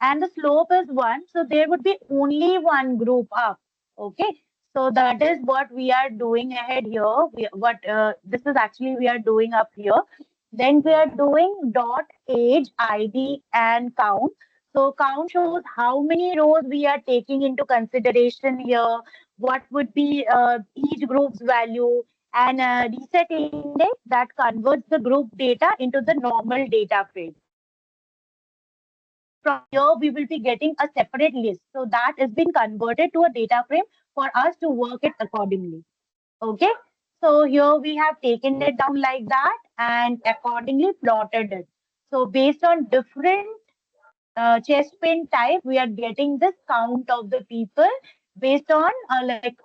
and the slope is 1. So there would be only one group up. Okay. So that is what we are doing ahead here. What this is actually we are doing up here. Then we are doing dot age, ID, and count. So count shows how many rows we are taking into consideration here, what would be each group's value, and reset index that converts the group data into the normal data frame. So from here we will be getting a separate list. So that is being converted to a data frame for us to work it accordingly. Okay. So here we have taken it down like that and accordingly plotted it. So based on different chest pain type, we are getting this count of the people based on like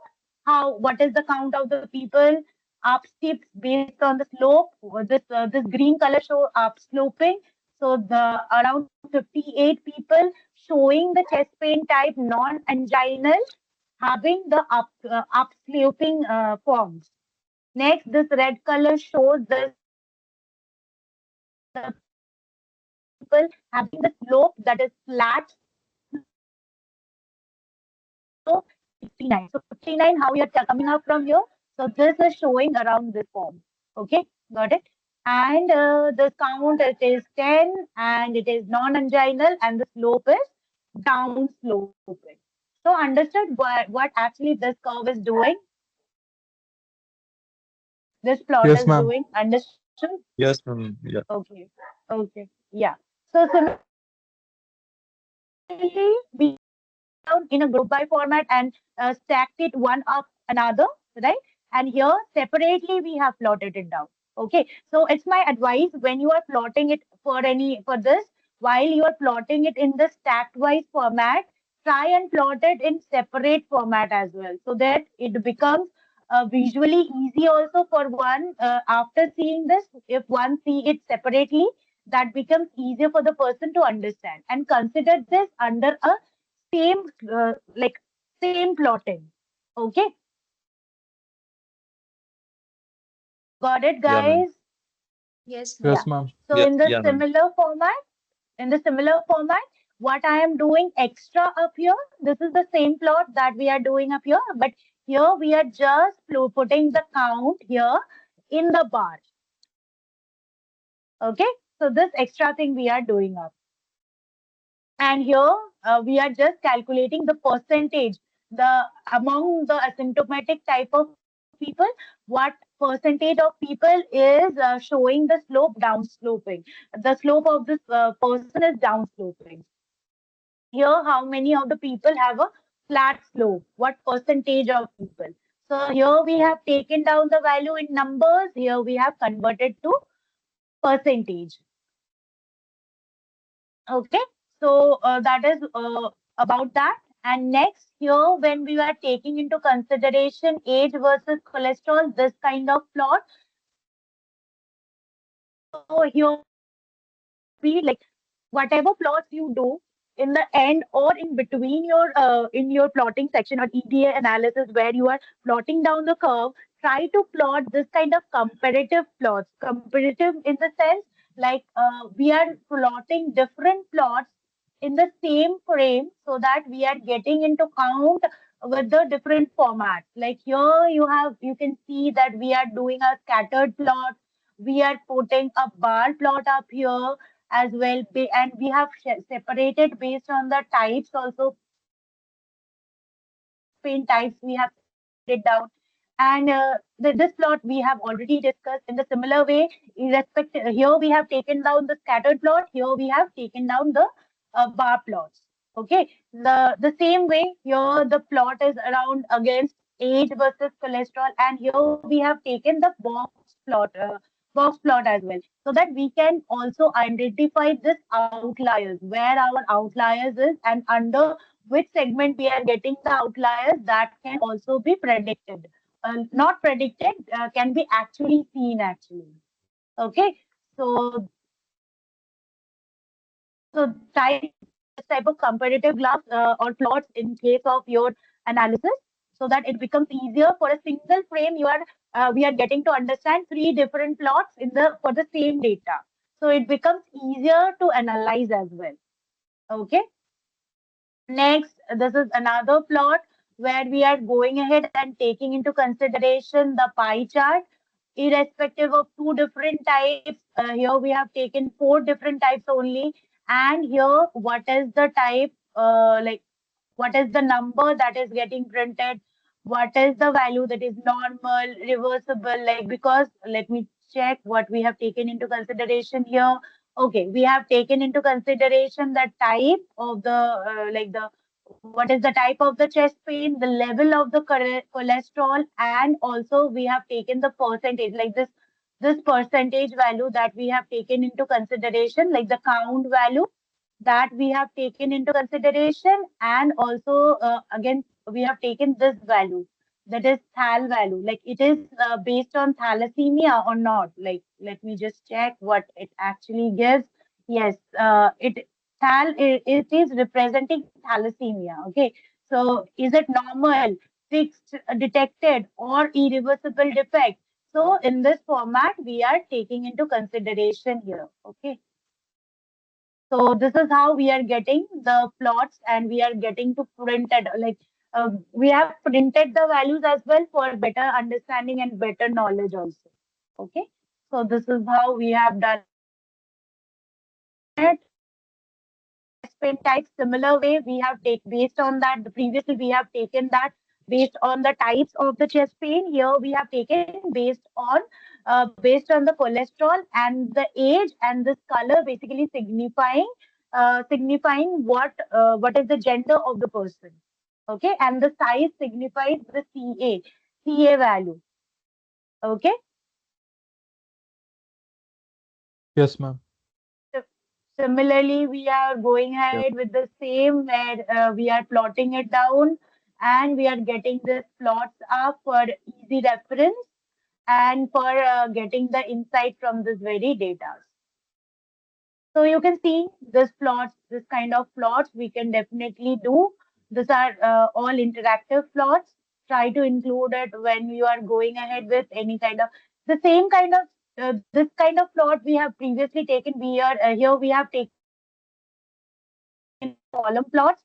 how what is the count of the people up steps based on the slope. This green color show up sloping. So the around 58 people showing the chest pain type non-anginal having the up sloping forms. Next, this red color shows this the people having the slope that is flat slope 69. So 59, how we are coming up from here. So this is showing around this form. Okay, got it. And the count it is 10 and it is non-anginal and the slope is down sloping. So understood what actually this curve is doing? This plot is Yes, doing. ma'am. Understood? Yes, ma'am. Yeah. Okay. Okay. Yeah. So similarly, we have taken it down in a group by format and stacked it one up another, right? And here separately we have plotted it down. Okay. So it's my advice when you are plotting it for this, while you are plotting it in the stacked wise format, try and plot it in separate format as well, so that it becomes visually easy also for one. After seeing this, if one see it separately, that becomes easier for the person to understand, and consider this under a same like same plotting. Okay, got it, Yeah, ma'am. guys? Yes, Yeah. ma'am. Yes, ma'am. So Yeah, yeah, ma'am. in the similar format, what I am doing extra up here, this is the same plot that we are doing up here, but here we are just putting the count here in the bar. Okay, so this extra thing we are doing up. And here we are just calculating the percentage, the among the asymptomatic type of people, what percentage of people is showing the slope downsloping. The slope of this person is downsloping. Here, how many of the people have a flat slope? What percentage of people? So here we have taken down the value in numbers. Here we have converted to percentage. Okay, so that is about that. And next, here when we are taking into consideration age versus cholesterol, this kind of plot. So here we like whatever plots you do in the end or in between your in your plotting section or EDA analysis where you are plotting down the curve, try to plot this kind of comparative plots. Comparative in the sense like we are plotting different plots in the same frame so that we are getting into count with the different formats. Like here you can see that we are doing a scattered plot, we are putting a bar plot up here as well, and we have separated based on the types also, chest pain types we have separated it down. And this plot we have already discussed in the similar way. Irrespective, here we have taken down the scattered plot. Here we have taken down the bar plots. Okay, the same way here the plot is around against age versus cholesterol, and here we have taken the box plot as well, so that we can also identify this outliers, where our outliers is, and under which segment we are getting the outliers. That can also be predicted, not predicted, can be actually seen actually. Okay, so so try to use this type of comparative graphs or plots in case of your analysis, so that it becomes easier for a single frame. We are getting to understand three different plots in the for the same data, so it becomes easier to analyze as well. Okay. Next, this is another plot where we are going ahead and taking into consideration the pie chart, irrespective of two different types. Here we have taken four different types only. And here, what is the type, like what is the number that is getting printed, what is the value that is normal, reversible, like, because let me check what we have taken into consideration here. Okay, we have taken into consideration the type of the like the what is the type of the chest pain, the level of the cholesterol, and also we have taken the percentage, like this percentage value that we have taken into consideration, like the count value that we have taken into consideration. And also again we have taken this value, that is thal value, like it is based on thalassemia or not. Like let me just check what it actually gives. Yes, it is representing thalassemia. Okay, so is it normal, fixed, detected, or irreversible defect? So in this format we are taking into consideration here. Okay, so this is how we are getting the plots, and we are getting to printed, like we have printed the values as well for better understanding and better knowledge also. Okay, so this is how we have done it. And chest pain type, similar way we have take based on that. Previously we have taken that based on the types of the chest pain. Here we have taken based on based on the cholesterol and the age, and this color basically signifying what is the gender of the person. Okay, and the size signifies the CA value. Okay. Yes, ma'am. So similarly, we are going Yeah. ahead with the same where we are plotting it down, and we are getting this plots up for easy reference and for getting the insight from this very data. So you can see this kind of plots we can definitely do. These are all interactive plots. Try to include it when you are going ahead with any kind of the same kind of this kind of plot we have previously taken. Here we have taken in column plots.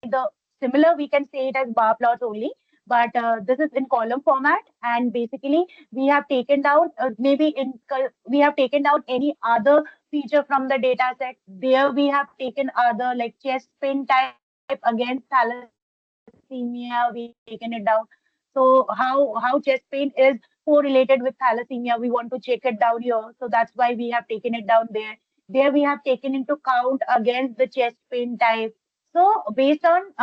Like the similar, we can say it as bar plots only, but this is in column format, and basically we have taken down we have taken down any other feature from the data set. There we have taken other like chest pain type against thalassemia. We have taken it down. So how chest pain is correlated with thalassemia? We want to check it down here. So that's why we have taken it down there. There we have taken into count against the chest pain type. So based on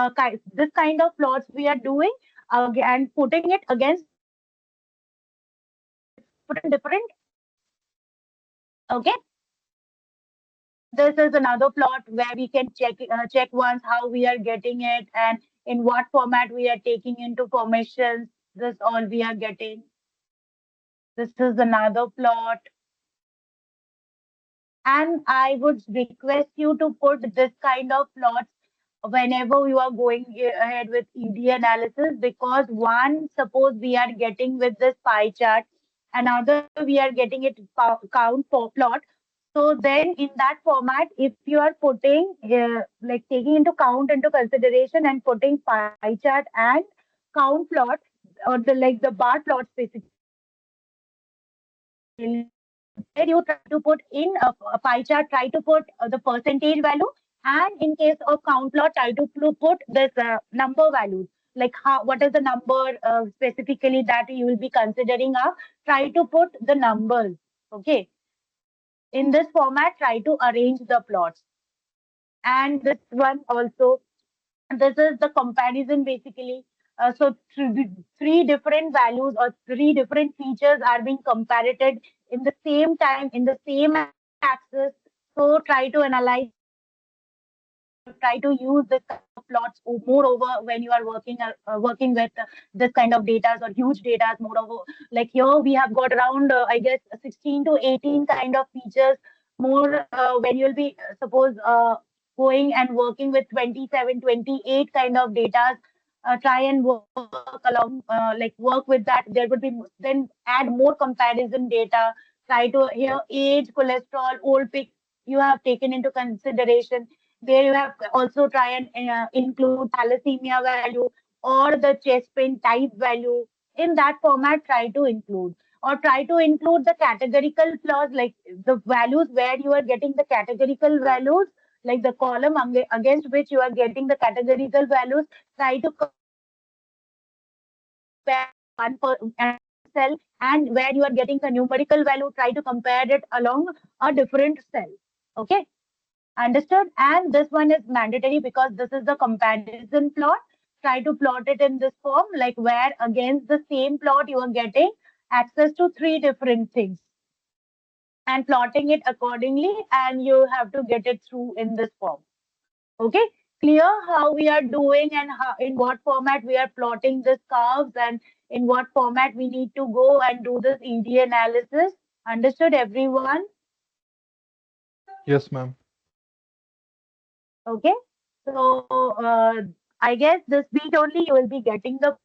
this kind of plots we are doing and putting it against different. Okay. And this is another plot where we can check once how we are getting it and in what format we are taking into formations. This all we are getting. This is another plot. And I would request you to put this kind of plots whenever you are going ahead with ED analysis, because one, suppose we are getting with this pie chart, another we are getting it count for plot. So then in that format, if you are putting like taking into count into consideration and putting pie chart and count plot or the like the bar plots basically, there you try to put in a pie chart, try to put the percentage value, and in case of count plot, try to put this number values, like how what is the number specifically that you will be considering. Try to put the numbers. Okay, in this format, try to arrange the plots. And this one also, this is the comparison basically. So three different values or three different features are being compared in the same time in the same axis. So try to analyze it, try to use this kind of plots moreover when you are working with this kind of data or huge data. Moreover, like here we have got around I guess 16 to 18 kind of features more when you'll be suppose going and working with 27, 28 kind of data. Try and work along like work with that. There would be then add more comparison data. Try to here age, cholesterol, old pick you have taken into consideration. There you have also try and include thalassemia value or the chest pain type value. In that format, try to include or try to include the categorical clause, like the values where you are getting the categorical values, like the column against which you are getting the categorical values. Try to compare one per cell, and where you are getting the numerical value, try to compare it along a different cell. Okay. Understood? And this one is mandatory because this is the comparison plot. Try to plot it in this form, like where against the same plot you are getting access to three different things and plotting it accordingly, and you have to get it through in this form. Okay, clear how we are doing and how in what format we are plotting this curves and in what format we need to go and do this ED analysis. Understood, everyone? Yes, ma'am. Okay, so I guess this week only you will be getting the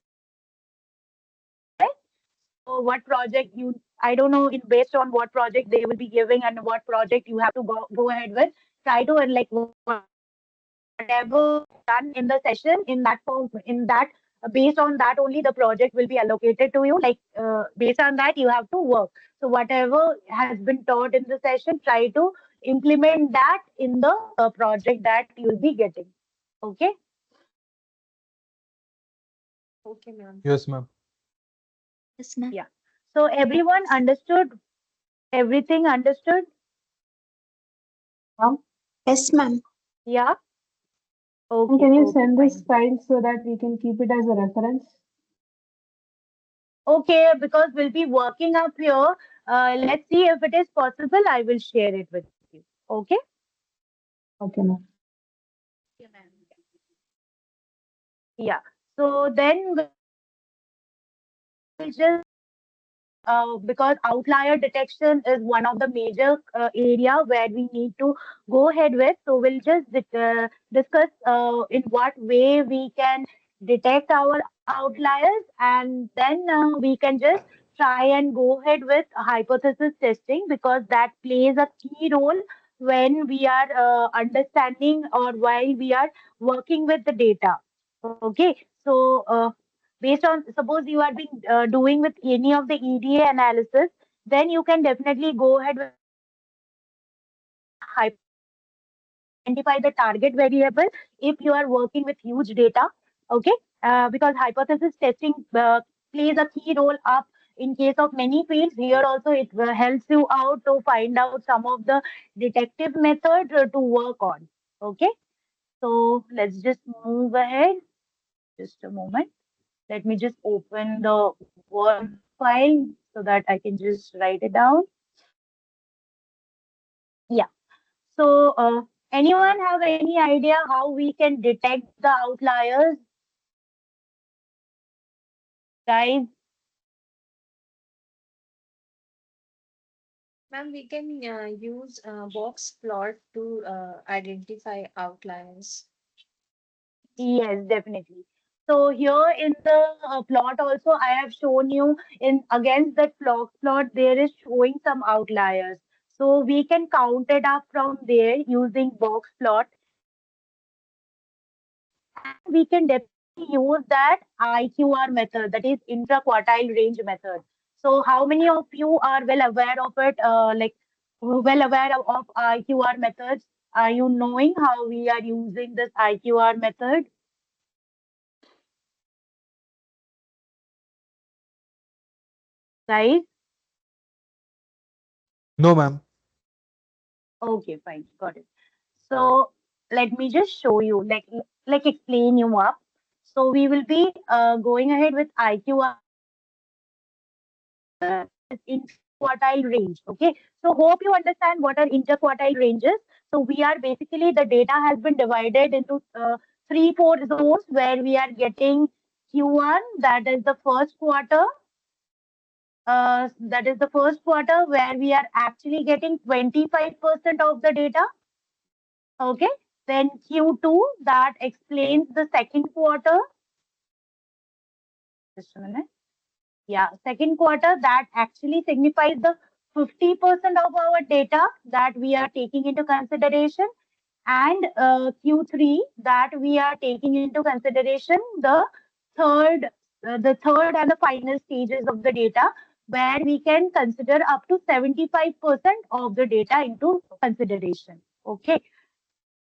project. So what project you, I don't know, in based on what project they will be giving and what project you have to go ahead with. Try to and like whatever done in the session in that form in that based on that only the project will be allocated to you. Like based on that you have to work. So whatever has been taught in the session, try to implement that in the project that you will be getting. Okay. Okay, ma'am. Yes, ma'am. Yes, ma'am. Yeah. So everyone understood? Everything understood? Yes, ma'am. Yeah? And can Okay, you okay, send this fine. file so that we can keep it as a reference? Okay, because we'll be working up here. Let's see if it is possible. I will share it with you. Okay? Okay, ma'am. Yeah. So then we'll just because outlier detection is one of the major area where we need to go ahead with. So we'll just discuss in what way we can detect our outliers, and then we can just try and go ahead with hypothesis testing, because that plays a key role when we are understanding or while we are working with the data. Okay, so based on, suppose you are being doing with any of the EDA analysis, then you can definitely go ahead with hypothesis testing to identify the target variable if you are working with huge data. Okay, because hypothesis testing plays a key role up in case of many fields. Here also it helps you out to find out some of the detective method to work on. Okay, so let's just move ahead. Just a moment. Let me just open the Word file so that I can just write it down. Yeah. So, anyone have any idea how we can detect the outliers, guys? Ma'am, we can use box plot to identify outliers. Yes, definitely. So here in the plot also, I have shown you in against that plot there is showing some outliers. So we can count it up from there using box plot, and we can definitely use that IQR method, that is intra-quartile range method. So how many of you are well aware of it? Well aware of IQR methods? Are you knowing how we are using this IQR method, guys? No, ma'am. Okay, fine, got it. So let me just show you, like explain you up. So we will be going ahead with IQR method, that is interquartile range. Okay, so hope you understand what are interquartile ranges. So we are basically, the data has been divided into four zones where we are getting Q1, that is the first quarter. That is the first quarter where we are actually getting 25% of the data. Okay, then Q2, that explains the second quarter. Just a minute. Yeah, second quarter, that actually signifies the 50% of our data that we are taking into consideration. And Q3, that we are taking into consideration third, the third and the final stages of the data, where we can consider up to 75% of the data into consideration. Okay.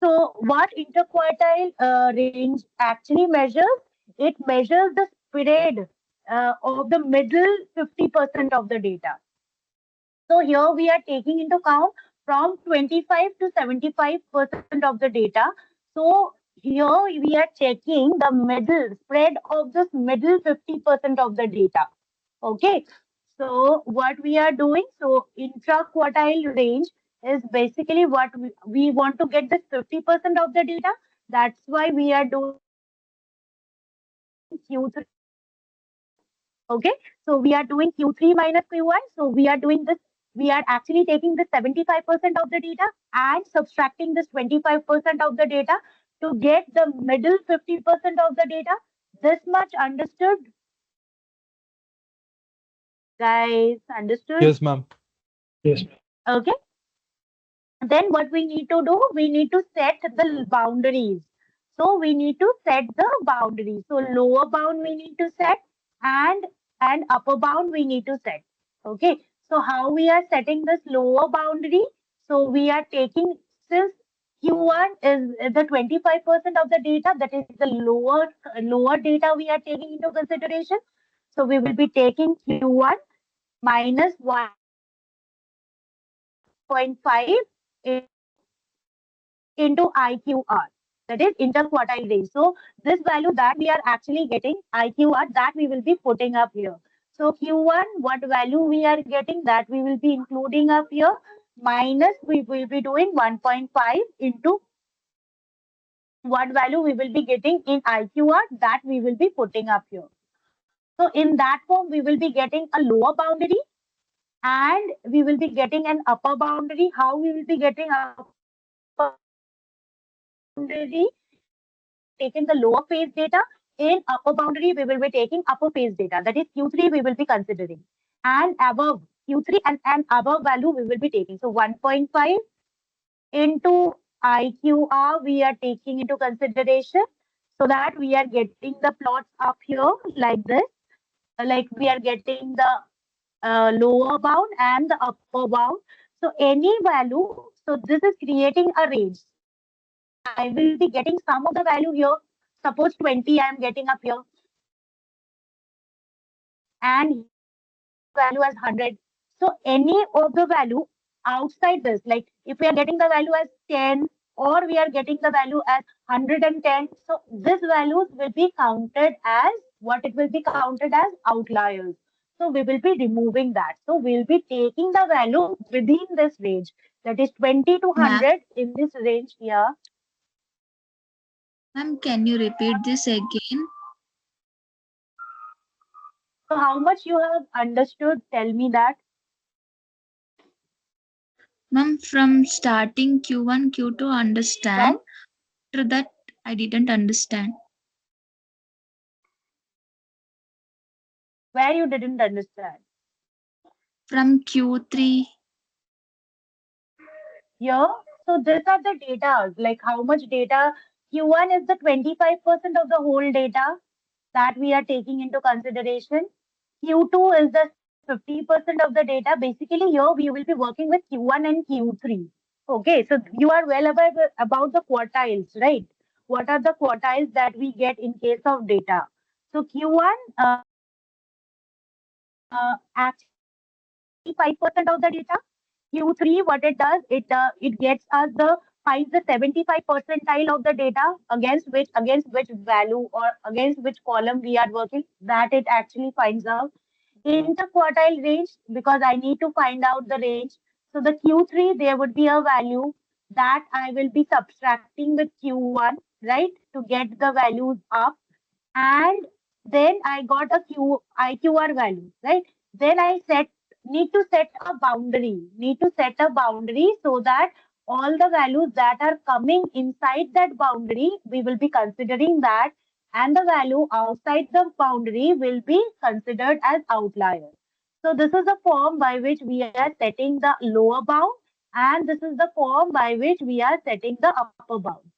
So what interquartile range actually measures? It measures the spread of the middle 50% of the data. So here we are taking into account from 25 to 75% of the data. So here we are checking the middle spread of this middle 50% of the data. Okay. So what we are doing, so intra-quartile range is basically what we want to get this 50% of the data. That's why we are doing Q3 minus Q1. Okay. So we are doing Q3 minus Q1. So we are doing this. We are actually taking the 75% of the data and subtracting this 25% of the data to get the middle 50% of the data. This much understood, guys? Understood? Yes, ma'am. Okay. Then what we need to do, we need to set the boundaries. So we need to set the boundaries. So lower bound we need to set, and upper bound we need to set. Okay. So how we are setting this lower boundary? So we are taking, since Q1 is the 25% of the data, that is the lower data we are taking into consideration. So we will be taking Q1. minus 1.5 into IQR, that is interquartile range. So this value that we are actually getting, IQR, that we will be putting up here. So Q1, what value we are getting, that we will be including up here, minus we will be doing 1.5 into what value we will be getting in IQR, that we will be putting up here. So in that form, we will be getting a lower boundary and we will be getting an upper boundary. How we will be getting upper boundary? Taking the lower phase data. In upper boundary, we will be taking upper phase data. That is Q3 we will be considering. And above Q3 and above value we will be taking. So 1.5 into IQR we are taking into consideration, so that we are getting the plots up here like this. Like we are getting the lower bound and the upper bound. So any value, so this is creating a range. So I will be getting some of the value here. Suppose 20 I am getting up here. And here I am getting the value as 100. So any of the value outside this, like if we are getting the value as 10 or we are getting the value as 110, so this values will be counted as what? It will be counted as outliers. So we will be removing that. So we'll be taking the value within this range, that is 20 to Ma'am, 100 in this range here. ma'am, can you repeat this again? So how much you have understood? Tell me that. Ma'am, from starting Q1, Q2 understand. Right? After that, I didn't understand. Where you didn't understand? From Q3, Here, so these are the data, like how much data. Q1 is the 25% of the whole data that we are taking into consideration. Q2 is the 50% of the data. Basically, here we will be working with Q1 and Q3. Okay, so you are well aware about the quartiles, right? What are the quartiles that we get in case of data? So Q1 actually takes 25% of the data. Q3, what it does, it gets us the finds the 75 percentile of the data against which value or against which column we are working. That it actually finds out. Interquartile range, because I need to find out the range. So the Q3 there would be a value that I will be subtracting with Q1, right, to get the values up, and then I got a IQR value, right? Then I need to set a boundary so that all the values that are coming inside that boundary, we will be considering that, and the value outside the boundary will be considered as outlier. So this is the form by which we are setting the lower bound, and this is the form by which we are setting the upper bound.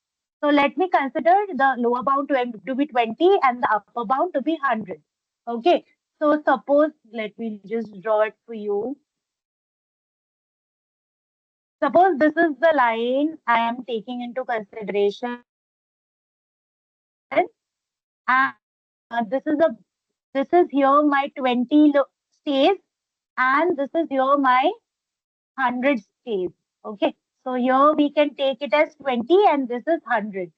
So let me consider the lower bound to be 20 and the upper bound to be 100. Okay. So suppose, let me just draw it for you. Suppose this is the line I am taking into consideration, and this is here my 20 stays, and this is here my 100 stays. Okay. So here we can take it as 20 and this is 100.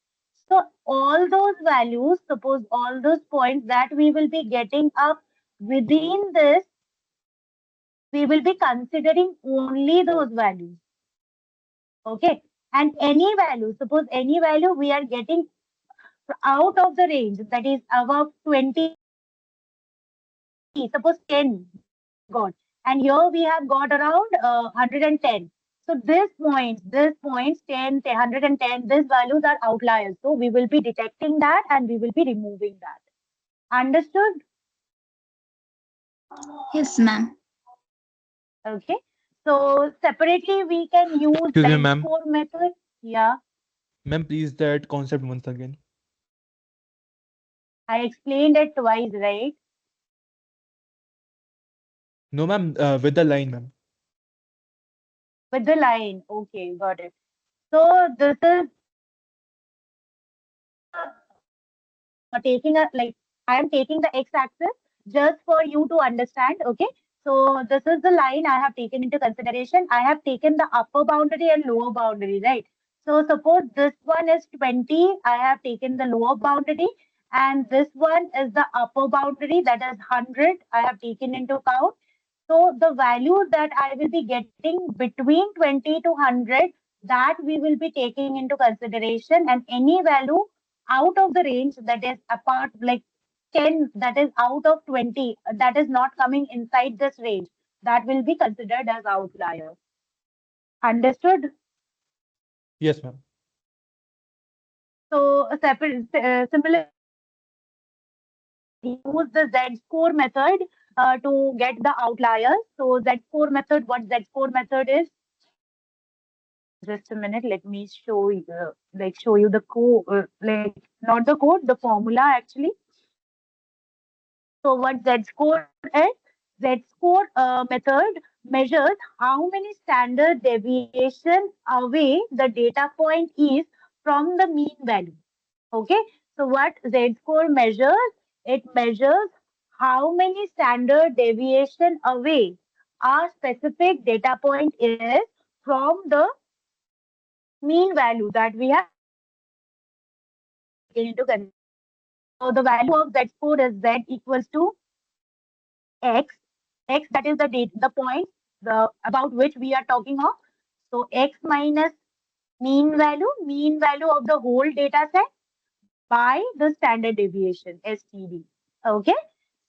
So all those values, suppose all those points that we will be getting up within this, we will be considering only those values. Okay. And any value, suppose any value we are getting out of the range, that is above 20, suppose 10 we have got, and here we have got around 110. So this points 10, 110, these values are outliers. So we will be detecting that and we will be removing that. Understood? yes, ma'am. Okay. So separately we can use Excuse me, line ma'am. score method. Yeah, Ma'am, please that concept once again. I explained it twice, right? No, ma'am, with the line, ma'am. With the line. Okay, got it. So this is taking a like I am taking the x-axis just for you to understand. Okay. So this is the line I have taken into consideration. I have taken the upper boundary and lower boundary, right? So suppose this one is 20, I have taken the lower boundary, and this one is the upper boundary, that is 100, I have taken into account. So the value that I will be getting between 20 to 100, that we will be taking into consideration, and any value out of the range, that is apart, like 10, that is out of 20, that is not coming inside this range, that will be considered as outlier. Understood? Yes, ma'am. So similarly, use the Z-score method to get the outliers. So Z-score method, what Z-score method is? Just a minute, let me show you, show you the code, like not the code, the formula actually. So what Z-score is? Z-score method measures how many standard deviations away the data point is from the mean value. Okay, so what Z-score measures? It measures how many standard deviation away a specific data point is from the mean value that we have taken into consideration. So the value of Z-score is Z equals to X. X, that is the date, the point about which we are talking of. So X minus mean value of the whole data set by the standard deviation, STD. Okay.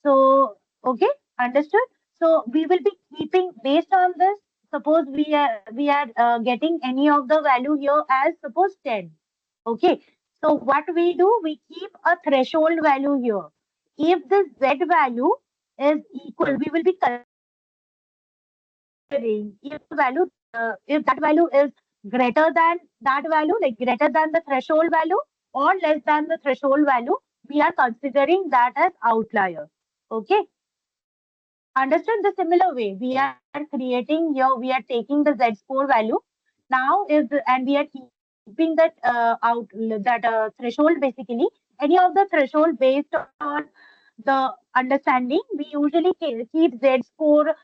So, okay, understood. So we will be keeping based on this. Suppose we are getting any of the value here as suppose 10. Okay. So what we do, we keep a threshold value here. If the Z value is equal, we will be considering the range. If the value, if that value is greater than that value, like greater than the threshold value or less than the threshold value, we are considering that as outlier. Okay. Understood the similar way. We are creating here, we are taking the Z-score value. Now and we are keeping that threshold basically. Any of the threshold based on the understanding, we usually keep Z-score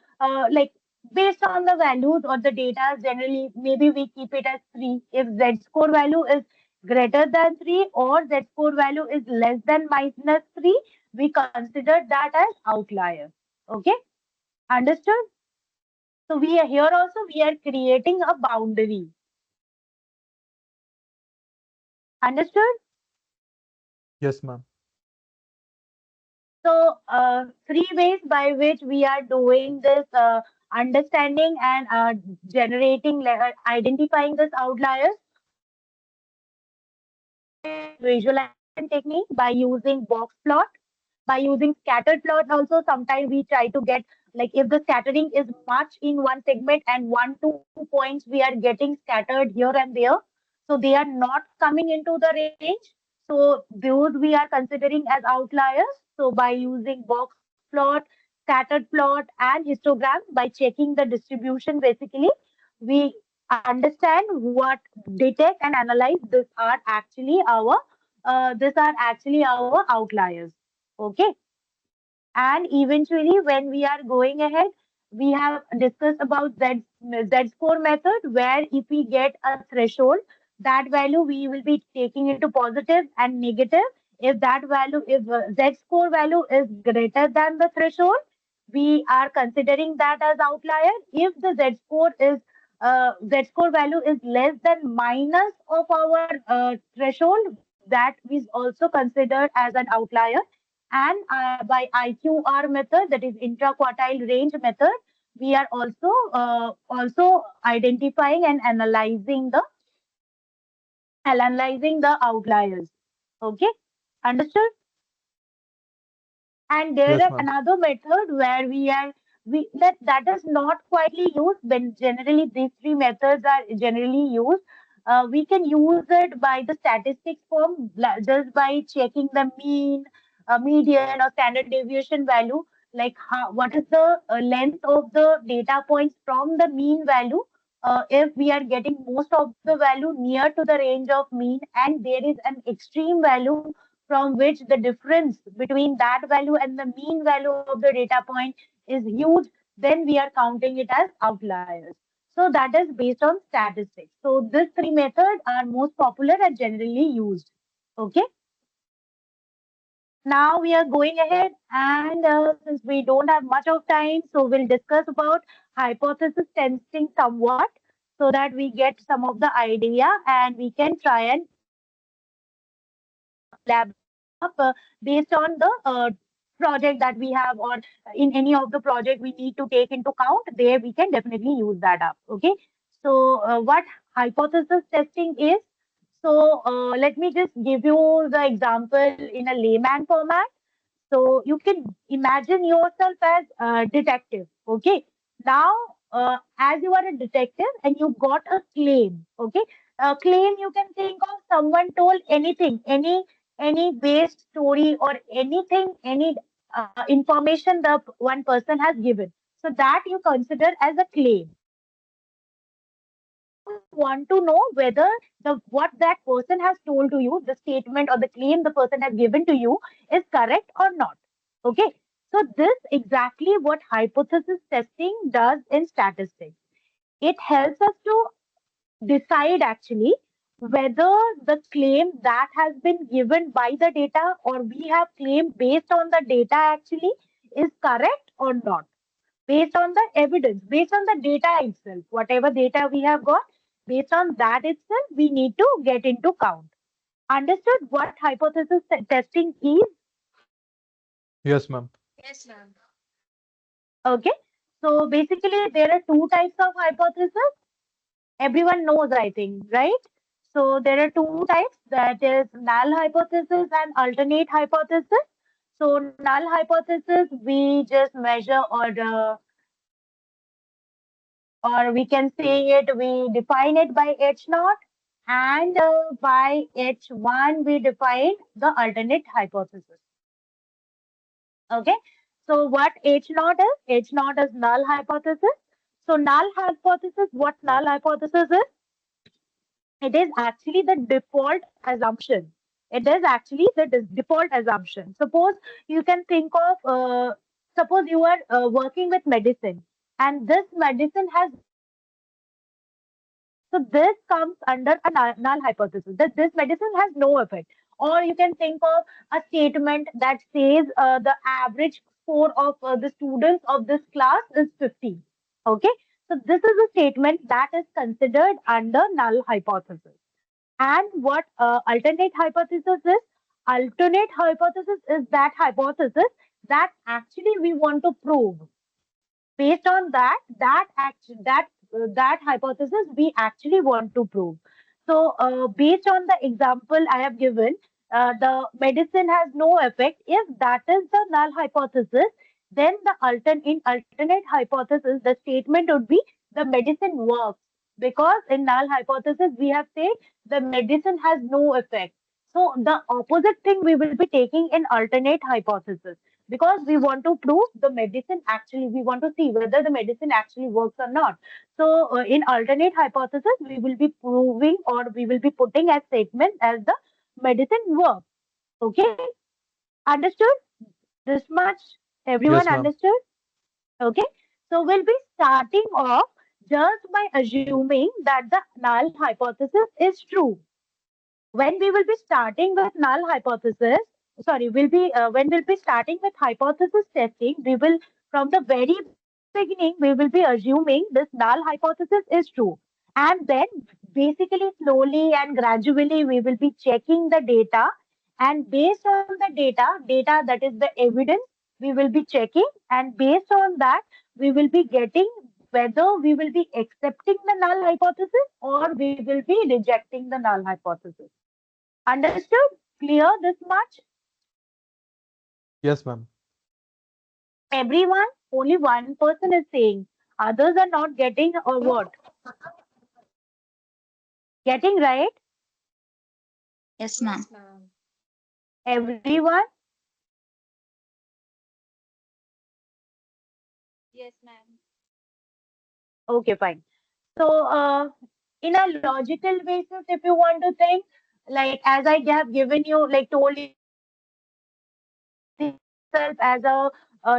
like based on the values or the data. Generally, maybe we keep it as 3. If Z-score value is greater than 3 or Z-score value is less than minus 3, we consider that as outlier. Okay, understood? So we are here also, we are creating a boundary. Understood? Yes, ma'am. So three ways by which we are doing this understanding and generating, identifying this outliers. Visualization technique by using box plot, by using scattered plot also. Sometimes we try to get, like if the scattering is much in one segment and 1 2 points we are getting scattered here and there, so they are not coming into the range, so those we are considering as outliers. So by using box plot, scattered plot and histogram, by checking the distribution basically, we understand what, detect and analyze these are actually our outliers. Okay. And eventually, when we are going ahead, we have discussed about Z score method, where if we get a threshold, that value we will be taking into positive and negative. If that value, if Z score value is greater than the threshold, we are considering that as outlier. If the Z score value is less than minus of our threshold, that is also considered as an outlier. And by IQR method, that is intra-quartile range method, we are also identifying and analyzing the outliers. Okay, understood? And there Yes, is ma'am. another method where we that is not quietly used, but generally these three methods are generally used. We can use it by the statistics form, just by checking the mean, median, or standard deviation value, like what is the length of the data points from the mean value. If we are getting most of the value near to the range of mean, and there is an extreme value from which the difference between that value and the mean value of the data point is huge, then we are counting it as outliers. So that is based on statistics. So these three methods are most popular and generally used. Okay. Now we are going ahead, and since we don't have much of time, so we'll discuss about hypothesis testing somewhat so that we get some of the idea and we can try and elaborate it up based on the project that we have, or in any of the project we need to take into count. There we can definitely use that up. Okay. So what hypothesis testing is? So let me just give you the example in a layman format. So you can imagine yourself as a detective. Okay. Now, as you are a detective and you got a claim. Okay. A claim, you can think of someone told anything, any based story or anything, any information the one person has given. So that you consider as a claim. Now you want to know whether the what that person has told to you, the statement or the claim the person has given to you is correct or not. Okay. So this exactly what hypothesis testing does in statistics. It helps us to decide actually whether the claim that has been given by the data or we have claimed based on the data actually is correct or not, based on the evidence, based on the data itself, whatever data we have got, based on that itself, we need to get into count. Understood what hypothesis testing is? Yes, ma'am. Yes, ma'am. Okay. So basically, there are two types of hypothesis. Everyone knows, I think, right? So there are two types, that is null hypothesis and alternate hypothesis. So null hypothesis, we just measure or we can say it, we define it by H naught, and by H1 we define the alternate hypothesis. Okay. So what H naught is? H naught is null hypothesis. So null hypothesis, what null hypothesis is? It is actually the default assumption. It is actually the default assumption. Suppose you can think of, suppose you are working with medicine and this medicine has no effect. So this comes under a null hypothesis that this medicine has no effect. Or you can think of a statement that says the average score of the students of this class is 50. Okay. So this is a statement that is considered under null hypothesis. And what alternate hypothesis is? Alternate hypothesis is that hypothesis that actually we want to prove. Based on that hypothesis we actually want to prove. So based on the example I have given, the medicine has no effect. If that is the null hypothesis, then in alternate hypothesis the statement would be the medicine works, because in null hypothesis we have said the medicine has no effect. So the opposite thing we will be taking in alternate hypothesis, because we want to prove the medicine actually, we want to see whether the medicine actually works or not. So in alternate hypothesis we will be proving, or we will be putting as statement as the medicine works. Okay. Understood this much? Everyone Yes, ma'am. understood? Okay. So we'll be starting off just by assuming that the null hypothesis is true. When we will be starting with null hypothesis, sorry, will be when we'll be starting with hypothesis testing, we will, from the very beginning, we will be assuming this null hypothesis is true. And then basically slowly and gradually we will be checking the data, and based on the data that is the evidence, we will be checking, and based on that we will be getting whether we will be accepting the null hypothesis or we will be rejecting the null hypothesis. Understood? Clear this much? Yes, ma'am. Everyone? Only one person is saying. Others are not getting, or what? Getting right? Yes, ma'am. Yes, ma'am. Everyone? Yes, ma'am. Okay, fine. So, in a logical basis, if you want to think, like as I have given you, like told you that hypothesis itself as a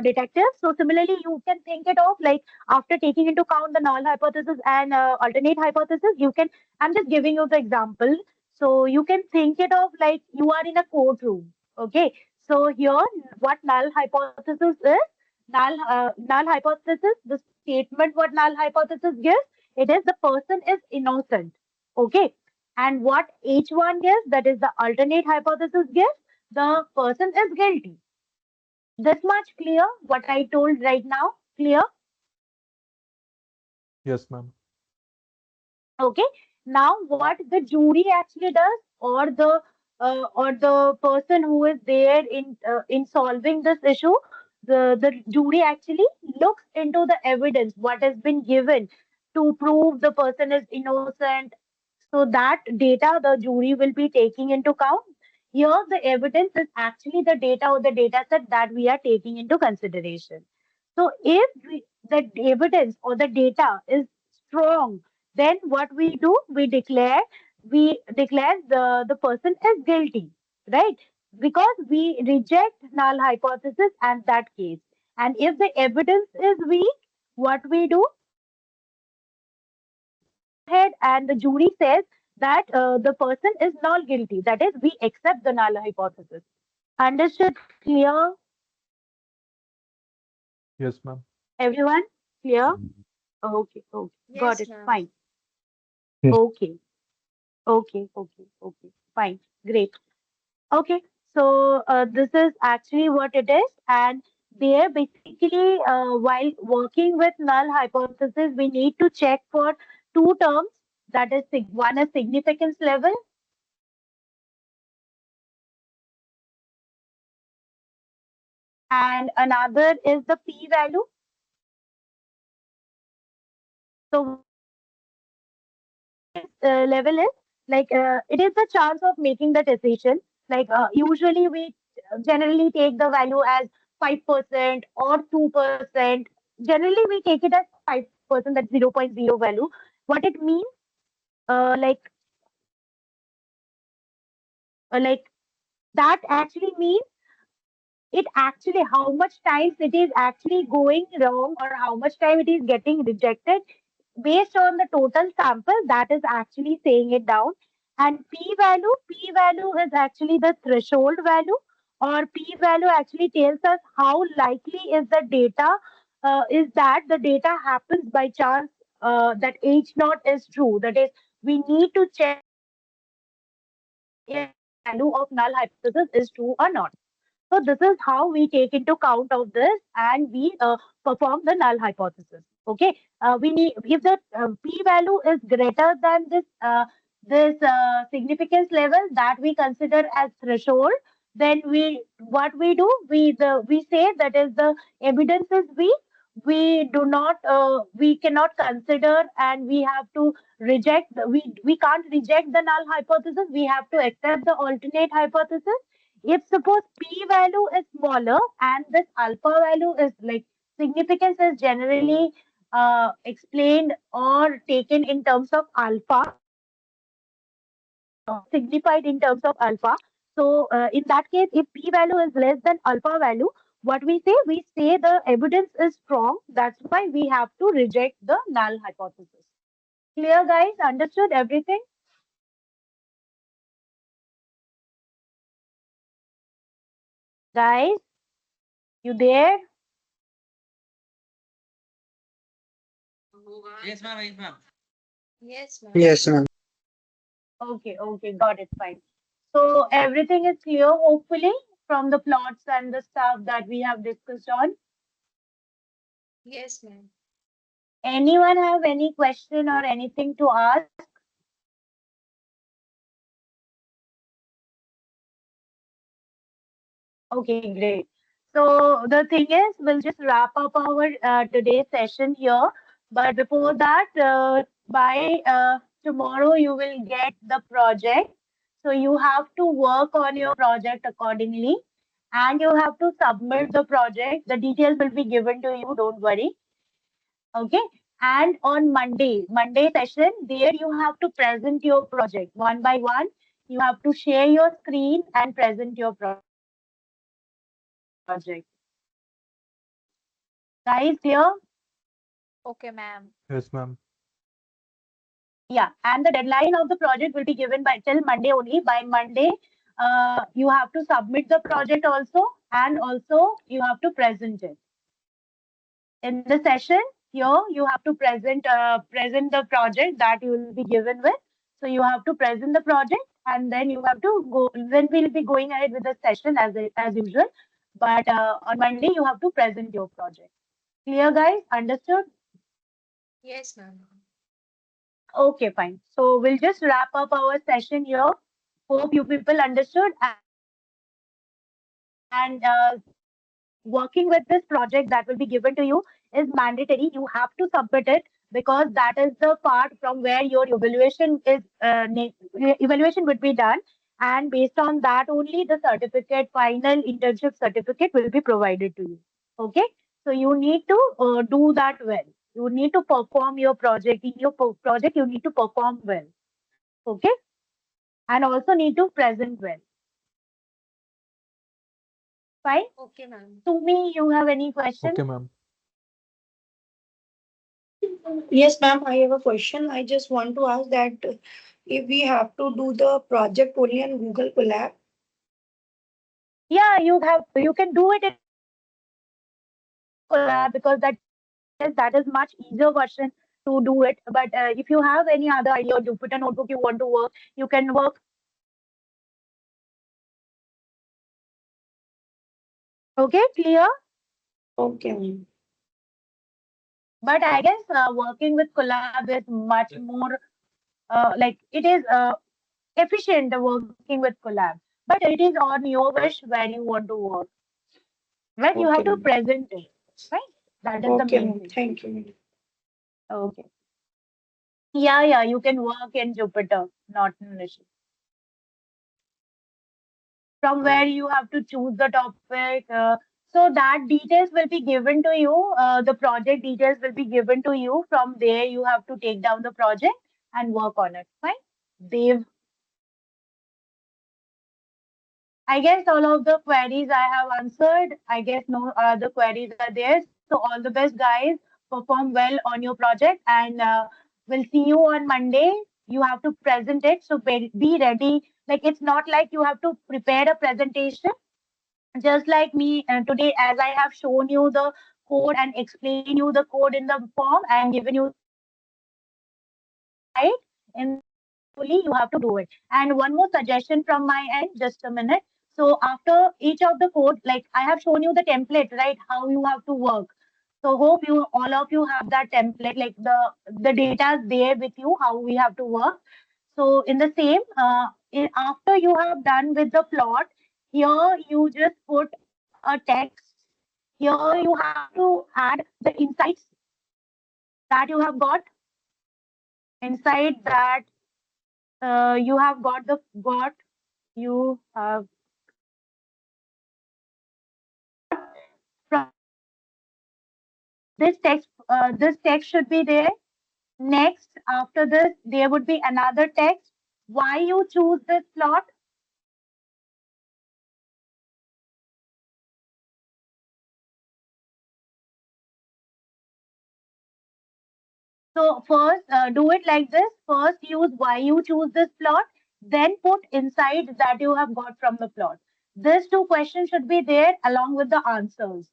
detective. So similarly, you can think it of like after taking into account the null hypothesis and alternate hypothesis, you can. I'm just giving you the example. So you can think it of like you are in a courtroom. Okay. So here, what null hypothesis is? Null hypothesis. The statement what null hypothesis gives, it is the person is innocent. Okay. And what H1 gives, that is the alternate hypothesis gives, the person is guilty. This much clear what I told right now? Clear? Yes, ma'am. Okay. Now what the jury actually does, or the person who is there in solving this issue, the jury actually looks into the evidence what has been given to prove the person is innocent. So that data the jury will be taking into account. Here the evidence is actually the data or the data set that we are taking into consideration. So if the evidence or the data is strong, then what we do, we declare the person is guilty, right? Because we reject null hypothesis at that case. And if the evidence is weak, what we do, ahead and the jury says that the person is not guilty. That is, we accept the null hypothesis. Understood? Clear? Yes, ma'am. Everyone? Clear? Okay, okay. Got Yes, it. ma'am. Fine. Yes. Okay, okay. Fine. Great. Okay. So this is actually what it is. And there basically, while working with null hypothesis, we need to check for two terms. That is, one is significance level and another is the p-value. So what significance level is, like it is the chance of making the decision. Like usually we generally take the value as 5% or 2%. Generally we take it as 5%, that's 0.0 value. What it means, like like that actually means it actually how much times it is actually going wrong or how much time it is getting rejected based on the total sample, that is actually saying it down. And p value is actually the threshold value, or p value actually tells us how likely is the data, is that the data happens by chance, that h naught is true. That is, we need to check if the value of null hypothesis is true or not. So this is how we take into count of this and we perform the null hypothesis. Okay, we need, if the p-value is greater than this significance level that we consider as threshold, then we say that is the evidence is weak. We cannot consider and we have to we can't reject the null hypothesis. We have to accept the alternate hypothesis. If suppose p value is smaller and this alpha value is like significance is generally explained or taken in terms of alpha, signified in terms of alpha. So in that case, if p value is less than alpha value, what we say? We say the evidence is strong. That's why we have to reject the null hypothesis. Clear, guys? Understood everything? Guys, you there? Yes, ma'am. Yes, ma'am. Okay, got it, fine. So everything is clear, hopefully, from the plots and the stuff that we have discussed on. Yes, ma'am. Anyone have any question or anything to ask? Okay, great. So the thing is, we'll just wrap up our today's session here. But before that, by tomorrow, you will get the project. So you have to work on your project accordingly, and you have to submit the project. The details will be given to you. Don't worry. Okay. And on Monday session, there you have to present your project one by one. You have to share your screen and present your project. Guys, clear? Okay, ma'am. Yes, ma'am. Yeah, and the deadline of the project will be given by till Monday only. By Monday, you have to submit the project also, and also you have to present it. In the session here, you have to present the project that you will be given with. So you have to present the project, and then you have to go. Then we'll be going ahead with the session as usual. But on Monday, you have to present your project. Clear, guys? Understood? Yes, ma'am. Okay, fine. So we'll just wrap up our session here. Hope you people understood. And working with this project that will be given to you is mandatory. You have to submit it because that is the part from where your evaluation would be done. And based on that only, the certificate, final internship certificate will be provided to you. Okay. So you need to do that well. You need to perform your project. In your project, you need to perform well. Okay. And also need to present well. Fine. Okay, ma'am. To me, you have any question? Okay, ma'am. Yes, ma'am, I have a question. I just want to ask that if we have to do the project only on Google Colab. Yeah, you can do it in Collab because that is much easier version to do it. But if you have any other idea or Jupyter notebook you want to work, you can work. Okay, clear? Okay, ma'am. But I guess working with Collab is much more like it is efficient working with Collab. But it is on your wish where you want to work. Right? You Okay, have to ma'am. present it. Right? That is the Okay, main ma'am. thing. Thank you, ma'am. Okay. Yeah, yeah, you can work in Jupyter, not an issue. From where you have to choose the topic. So that details will be given to you. The project details will be given to you. From there, you have to take down the project and work on it. Fine. They've, I guess all of the queries I have answered. I guess no other queries are there. So all the best, guys. Perform well on your project, and we'll see you on Monday. You have to present it. So be ready. Like it's not like you have to prepare a presentation just like me today, as I have shown you the code and explain you the code in the form and given you the slide. In the same way only you have to do it. And one more suggestion from my end, just a minute. So after each of the code, like I have shown you the template, right? How you have to work. So hope you all of you have that template, like the data is there with you, how we have to work. So in the same, after you have done with the plot, here you just put a text. Here you have to add the insights that you have got inside that you have got the got you have from this text should be there. Next, after this, there would be another text. Why you choose this plot? So first, do it like this. First, use why you choose this plot. Then put insights that you have got from the plot. These two questions should be there along with the answers.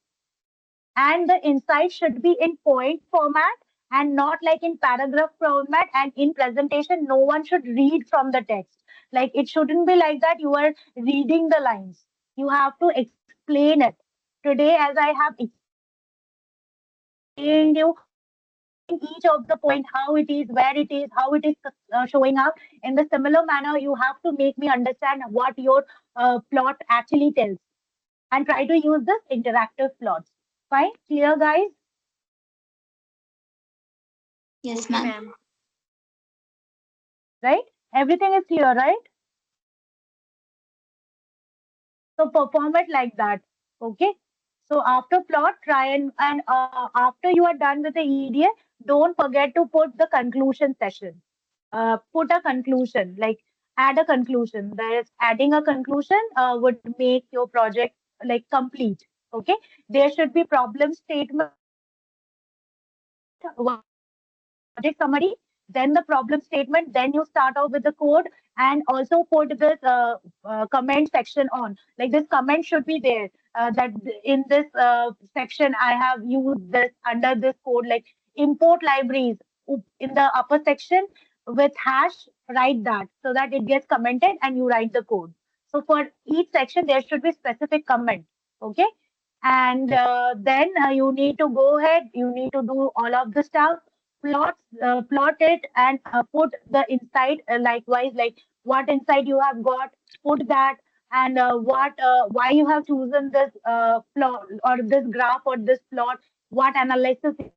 And the insight should be in point format and not like in paragraph format. And in presentation, no one should read from the text. Like it shouldn't be like that. You are reading the lines. You have to explain it. Today, as I have explained you, explained each of the point, how it is, where it is, how it is showing up. In the similar manner, you have to make me understand what your plot actually tells and try to use this interactive plots. Fine? Clear, guys? Yes, Okay, ma'am. ma'am. Right? Everything is clear, right? So perform it like that. Okay. So after plot, try and after you are done with the EDA, don't forget to put the conclusion session. Put a conclusion, like add a conclusion. There is adding a conclusion would make your project like complete. Okay. There should be problem statement one project summary, then the problem statement, then you start off with the code, and also put this comment section on. Like this comment should be there, that in this section I have used this under this code, like import libraries in the upper section with hash, write that so that it gets commented and you write the code. So for each section, there should be specific comment. Okay. And then you need to go ahead, you need to do all of the stuff, plot it, and put the insight likewise, like what insight you have got, put that, and why you have chosen this plot or this graph or this plot, what analysis you have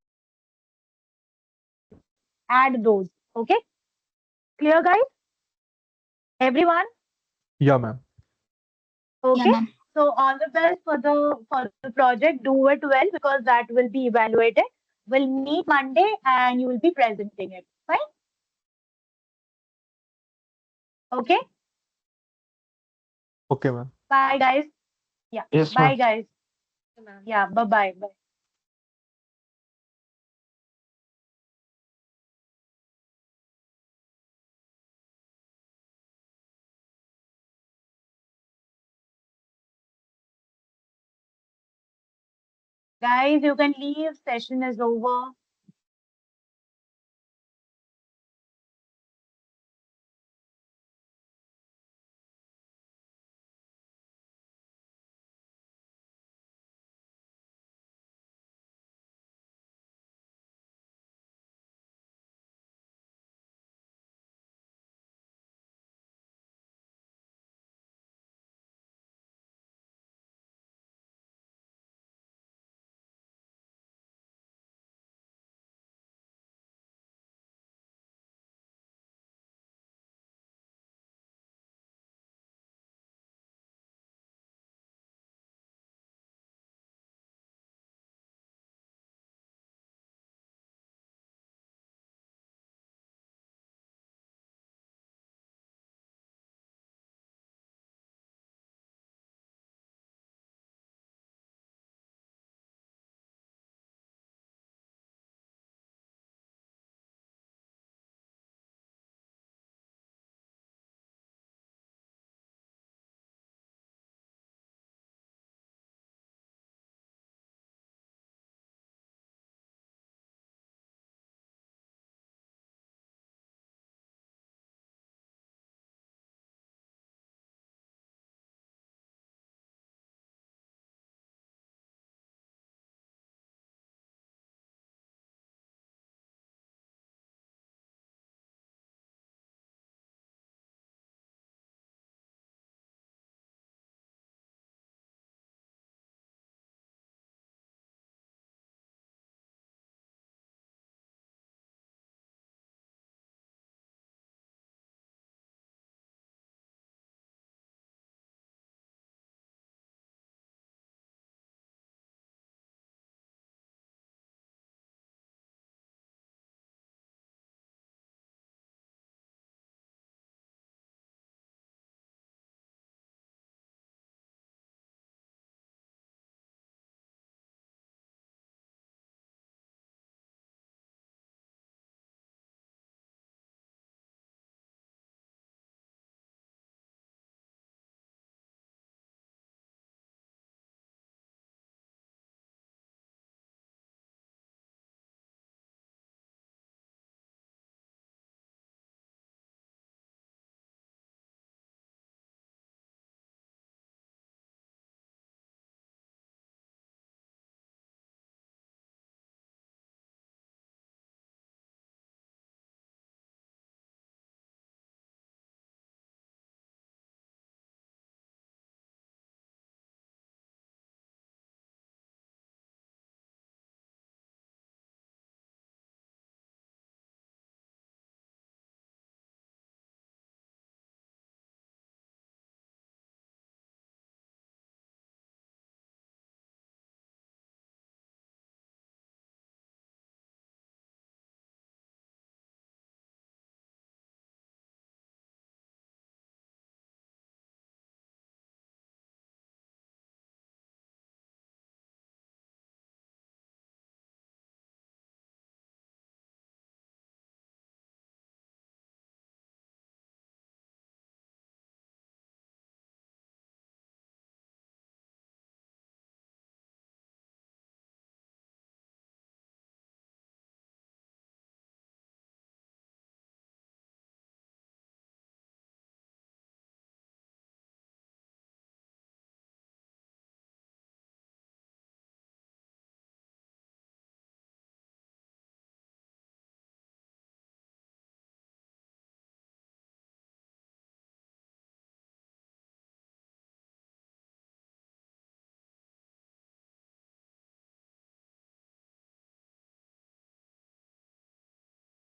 done, add those. Okay, clear, guys? Everyone? Yeah, ma'am. Okay. Yeah, ma'am. So all the best for the project. Do it well because that will be evaluated. We'll meet Monday and you will be presenting it. Fine. Okay. Okay, ma'am. Bye, guys. Yeah. Yes, Bye, ma'am. guys. Ma'am. Yeah. Bye, bye. Bye. Guys, you can leave. Session is over.